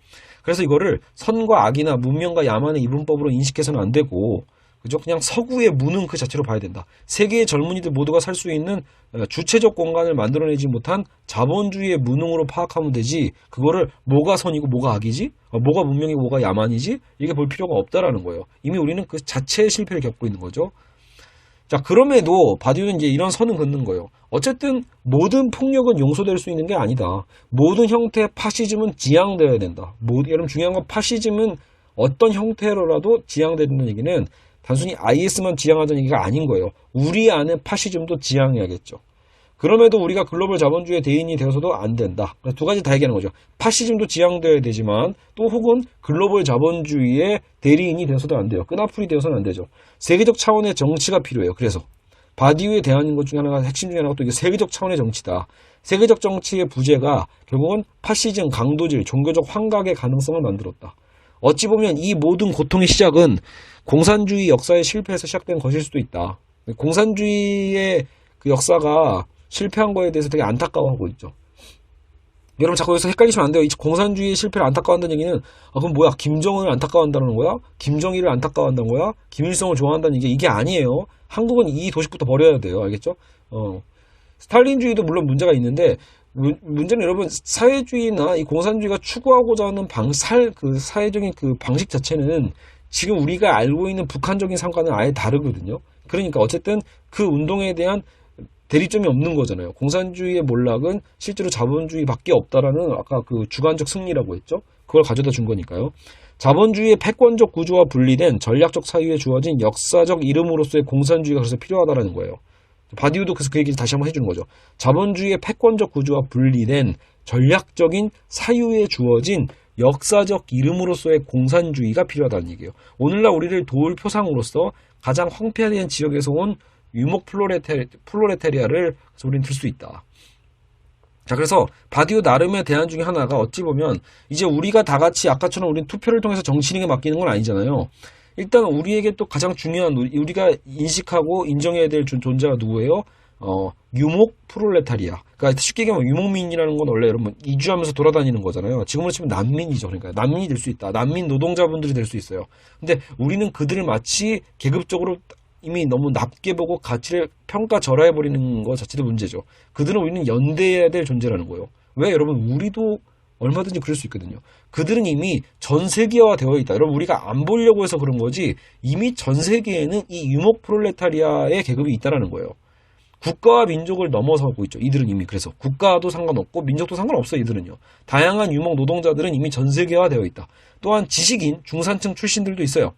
그래서 이거를 선과 악이나 문명과 야만의 이분법으로 인식해서는 안 되고, 그죠? 그냥 서구의 무능 그 자체로 봐야 된다. 세계의 젊은이들 모두가 살 수 있는 주체적 공간을 만들어내지 못한 자본주의의 무능으로 파악하면 되지, 그거를 뭐가 선이고 뭐가 악이지? 뭐가 문명이고 뭐가 야만이지? 이게 볼 필요가 없다라는 거예요. 이미 우리는 그 자체의 실패를 겪고 있는 거죠. 자, 그럼에도 바디우는 이제 이런 선은 긋는 거예요. 어쨌든 모든 폭력은 용서될 수 있는 게 아니다. 모든 형태의 파시즘은 지양되어야 된다. 여러분 중요한 건 파시즘은 어떤 형태로라도 지양되는 얘기는 단순히 IS만 지향하자는 얘기가 아닌 거예요. 우리 안에 파시즘도 지향해야겠죠. 그럼에도 우리가 글로벌 자본주의의 대인이 되어서도 안 된다. 두 가지 다 얘기하는 거죠. 파시즘도 지향되어야 되지만 또 혹은 글로벌 자본주의의 대리인이 되어서도 안 돼요. 끈앞풀이 되어서는 안 되죠. 세계적 차원의 정치가 필요해요. 그래서 바디우에 대한 것 중에 하나가, 핵심 중에 하나가 또 이게 세계적 차원의 정치다. 세계적 정치의 부재가 결국은 파시즘, 강도질, 종교적 환각의 가능성을 만들었다. 어찌 보면 이 모든 고통의 시작은 공산주의 역사의 실패에서 시작된 것일 수도 있다. 공산주의의 그 역사가 실패한 거에 대해서 되게 안타까워하고 있죠. 여러분 자꾸 여기서 헷갈리시면 안 돼요. 이 공산주의의 실패를 안타까워한다는 얘기는 그럼 뭐야? 김정은을 안타까워한다는 거야? 김정일을 안타까워한다는 거야? 김일성을 좋아한다는 이게 아니에요. 한국은 이 도식부터 버려야 돼요. 알겠죠? 스탈린주의도 물론 문제가 있는데 문제는 여러분 사회주의나 이 공산주의가 추구하고자 하는 그 사회적인 그 방식 자체는 지금 우리가 알고 있는 북한적인 상과는 아예 다르거든요. 그러니까 어쨌든 그 운동에 대한 대립점이 없는 거잖아요. 공산주의의 몰락은 실제로 자본주의밖에 없다라는 아까 그 주관적 승리라고 했죠. 그걸 가져다 준 거니까요. 자본주의의 패권적 구조와 분리된 전략적 사유에 주어진 역사적 이름으로서의 공산주의가 그래서 필요하다라는 거예요. 바디우도 그래서 그 얘기를 다시 한번 해주는 거죠. 자본주의의 패권적 구조와 분리된 전략적인 사유에 주어진 역사적 이름으로서의 공산주의가 필요하다는 얘기예요. 오늘날 우리를 도울 표상으로서 가장 황폐화된 지역에서 온 유목 플로레타리아를 우리는 들 수 있다. 자, 그래서 바디우 나름의 대안 중에 하나가 어찌 보면 이제 우리가 다 같이 아까처럼 우리는 투표를 통해서 정치인에게 맡기는 건 아니잖아요. 일단 우리에게 또 가장 중요한 우리가 인식하고 인정해야 될 존재가 누구예요? 유목 프롤레타리아. 그러니까 쉽게 얘기하면 유목민이라는 건 원래 여러분 이주하면서 돌아다니는 거잖아요. 지금으로 치면 난민이죠. 그러니까 난민이 될 수 있다. 난민 노동자분들이 될 수 있어요. 근데 우리는 그들을 마치 계급적으로 이미 너무 낮게 보고 가치를 평가절하해버리는 것 자체도 문제죠. 그들은 우리는 연대해야 될 존재라는 거예요. 왜? 여러분 우리도 얼마든지 그럴 수 있거든요. 그들은 이미 전 세계화 되어 있다. 여러분 우리가 안 보려고 해서 그런 거지 이미 전 세계에는 이 유목 프롤레타리아의 계급이 있다라는 거예요. 국가와 민족을 넘어서고 있죠. 이들은 이미 그래서 국가도 상관없고 민족도 상관없어요. 이들은요. 다양한 유목 노동자들은 이미 전 세계화 되어 있다. 또한 지식인, 중산층 출신들도 있어요.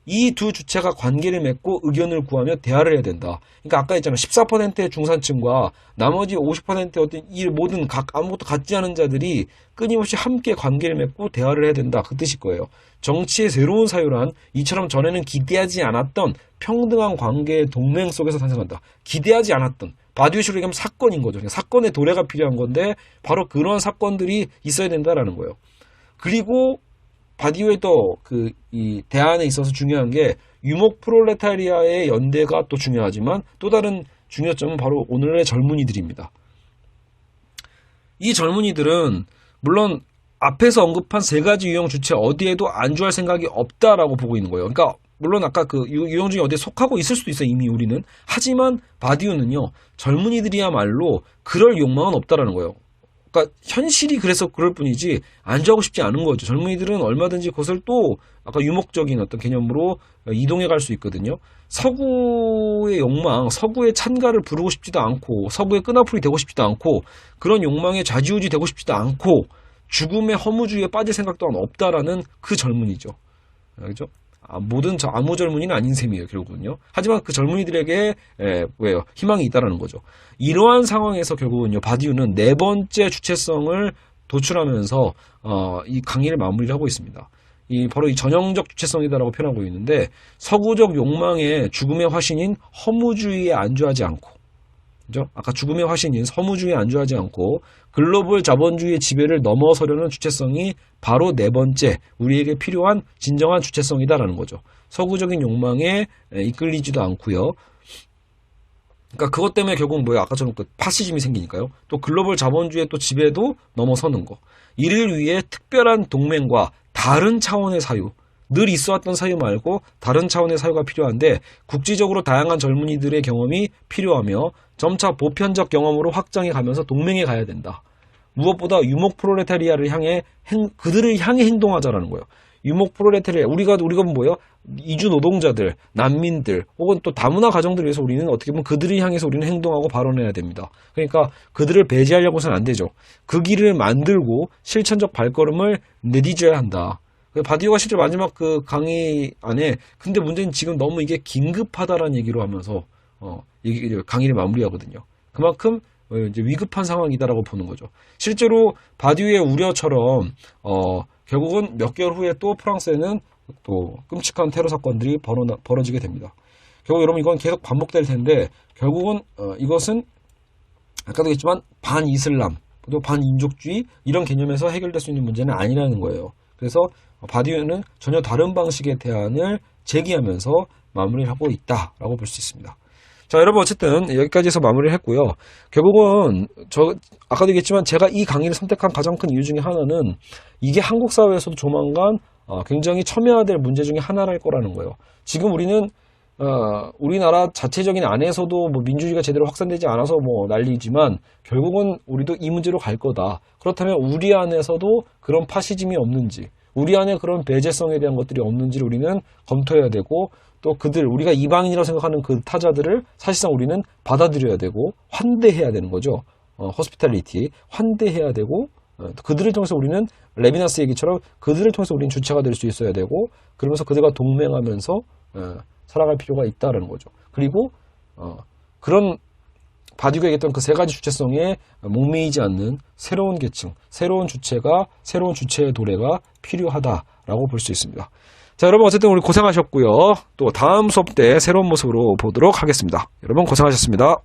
이 두 주체가 관계를 맺고 의견을 구하며 대화를 해야 된다. 그러니까 아까 했잖아요. 14%의 중산층과 나머지 50%의 어떤 이 모든 아무것도 갖지 않은 자들이 끊임없이 함께 관계를 맺고 대화를 해야 된다. 그 뜻일 거예요. 정치의 새로운 사유란 이처럼 전에는 기대하지 않았던 평등한 관계의 동맹 속에서 탄생한다. 기대하지 않았던 바디우식으로 얘기하면 사건인 거죠. 사건의 도래가 필요한 건데 바로 그런 사건들이 있어야 된다라는 거예요. 그리고 바디우의 또 이 대안에 있어서 중요한 게 유목 프롤레타리아의 연대가 또 중요하지만 또 다른 중요점은 바로 오늘의 젊은이들입니다. 이 젊은이들은 물론 앞에서 언급한 세 가지 유형 주체 어디에도 안주할 생각이 없다라고 보고 있는 거예요. 그러니까 물론 아까 그 유형 중에 어디에 속하고 있을 수도 있어요. 이미 우리는. 하지만 바디우는요. 젊은이들이야말로 그럴 욕망은 없다라는 거예요. 그러니까 현실이 그래서 그럴 뿐이지 안주하고 싶지 않은 거죠. 젊은이들은 얼마든지 그것을 또 아까 유목적인 어떤 개념으로 이동해 갈 수 있거든요. 서구의 욕망, 서구의 찬가를 부르고 싶지도 않고 서구의 끈앞풀이 되고 싶지도 않고 그런 욕망에 좌지우지 되고 싶지도 않고 죽음의 허무주의에 빠질 생각 또한 없다라는 그 젊은이죠. 알죠? 모든 아무 젊은이는 아닌 셈이에요, 결국은요. 하지만 그 젊은이들에게 왜요? 희망이 있다라는 거죠. 이러한 상황에서 결국은요, 바디우는 네 번째 주체성을 도출하면서 이 강의를 마무리를 하고 있습니다. 바로 이 전형적 주체성이다라고 표현하고 있는데 서구적 욕망의 죽음의 화신인 허무주의에 안주하지 않고, 그죠? 아까 죽음의 화신인 허무주의에 안주하지 않고 글로벌 자본주의의 지배를 넘어서려는 주체성이 바로 네 번째 우리에게 필요한 진정한 주체성이다라는 거죠. 서구적인 욕망에 이끌리지도 않고요. 그러니까 그것 때문에 결국 뭐예요? 아까처럼 그 파시즘이 생기니까요. 또 글로벌 자본주의의 또 지배도 넘어서는 거. 이를 위해 특별한 동맹과 다른 차원의 사유, 늘 있어왔던 사유 말고 다른 차원의 사유가 필요한데 국지적으로 다양한 젊은이들의 경험이 필요하며 점차 보편적 경험으로 확장해 가면서 동맹에 가야 된다. 무엇보다 유목 프롤레타리아를 향해 그들을 향해 행동하자라는 거예요. 유목 프롤레타리아 우리가 뭐예요? 이주 노동자들, 난민들 혹은 또 다문화 가정들을 위해서 우리는 어떻게 보면 그들을 향해서 우리는 행동하고 발언해야 됩니다. 그러니까 그들을 배제하려고 해서는 안 되죠. 그 길을 만들고 실천적 발걸음을 내디뎌야 한다. 바디오가 실제 마지막 그 강의 안에 근데 문제는 지금 너무 이게 긴급하다라는 얘기로 하면서 강의를 마무리하거든요. 그만큼 이제 위급한 상황이다라고 보는 거죠. 실제로 바디오의 우려처럼 결국은 몇 개월 후에 또 프랑스에는 또 끔찍한 테러 사건들이 벌어지게 됩니다. 결국 여러분 이건 계속 반복될 텐데 결국은 이것은 아까도 했지만 반이슬람 또 반인족주의 이런 개념에서 해결될 수 있는 문제는 아니라는 거예요. 그래서 바디우는 전혀 다른 방식의 대안을 제기하면서 마무리를 하고 있다라고 볼 수 있습니다. 자, 여러분 어쨌든 여기까지 해서 마무리를 했고요. 결국은 아까도 얘기했지만 제가 이 강의를 선택한 가장 큰 이유 중에 하나는 이게 한국 사회에서도 조만간 굉장히 첨예화될 문제 중에 하나랄 거라는 거예요. 지금 우리는 우리나라 자체적인 안에서도 뭐 민주주의가 제대로 확산되지 않아서 뭐 난리지만 결국은 우리도 이 문제로 갈 거다. 그렇다면 우리 안에서도 그런 파시즘이 없는지, 우리 안에 그런 배제성에 대한 것들이 없는지를 우리는 검토해야 되고, 또 우리가 이방인이라고 생각하는 그 타자들을 사실상 우리는 받아들여야 되고 환대해야 되는 거죠. 호스피탈리티, 환대해야 되고, 그들을 통해서 우리는 레비나스 얘기처럼 그들을 통해서 우리는 주체가 될 수 있어야 되고, 그러면서 그들과 동맹하면서 살아갈 필요가 있다는 거죠. 그리고 그런 바디가 얘기했던 그 세 가지 주체성에 목매이지 않는 새로운 계층, 새로운 주체가, 새로운 주체의 도래가 필요하다라고 볼 수 있습니다. 자, 여러분 어쨌든 우리 고생하셨고요. 또 다음 수업 때 새로운 모습으로 보도록 하겠습니다. 여러분 고생하셨습니다.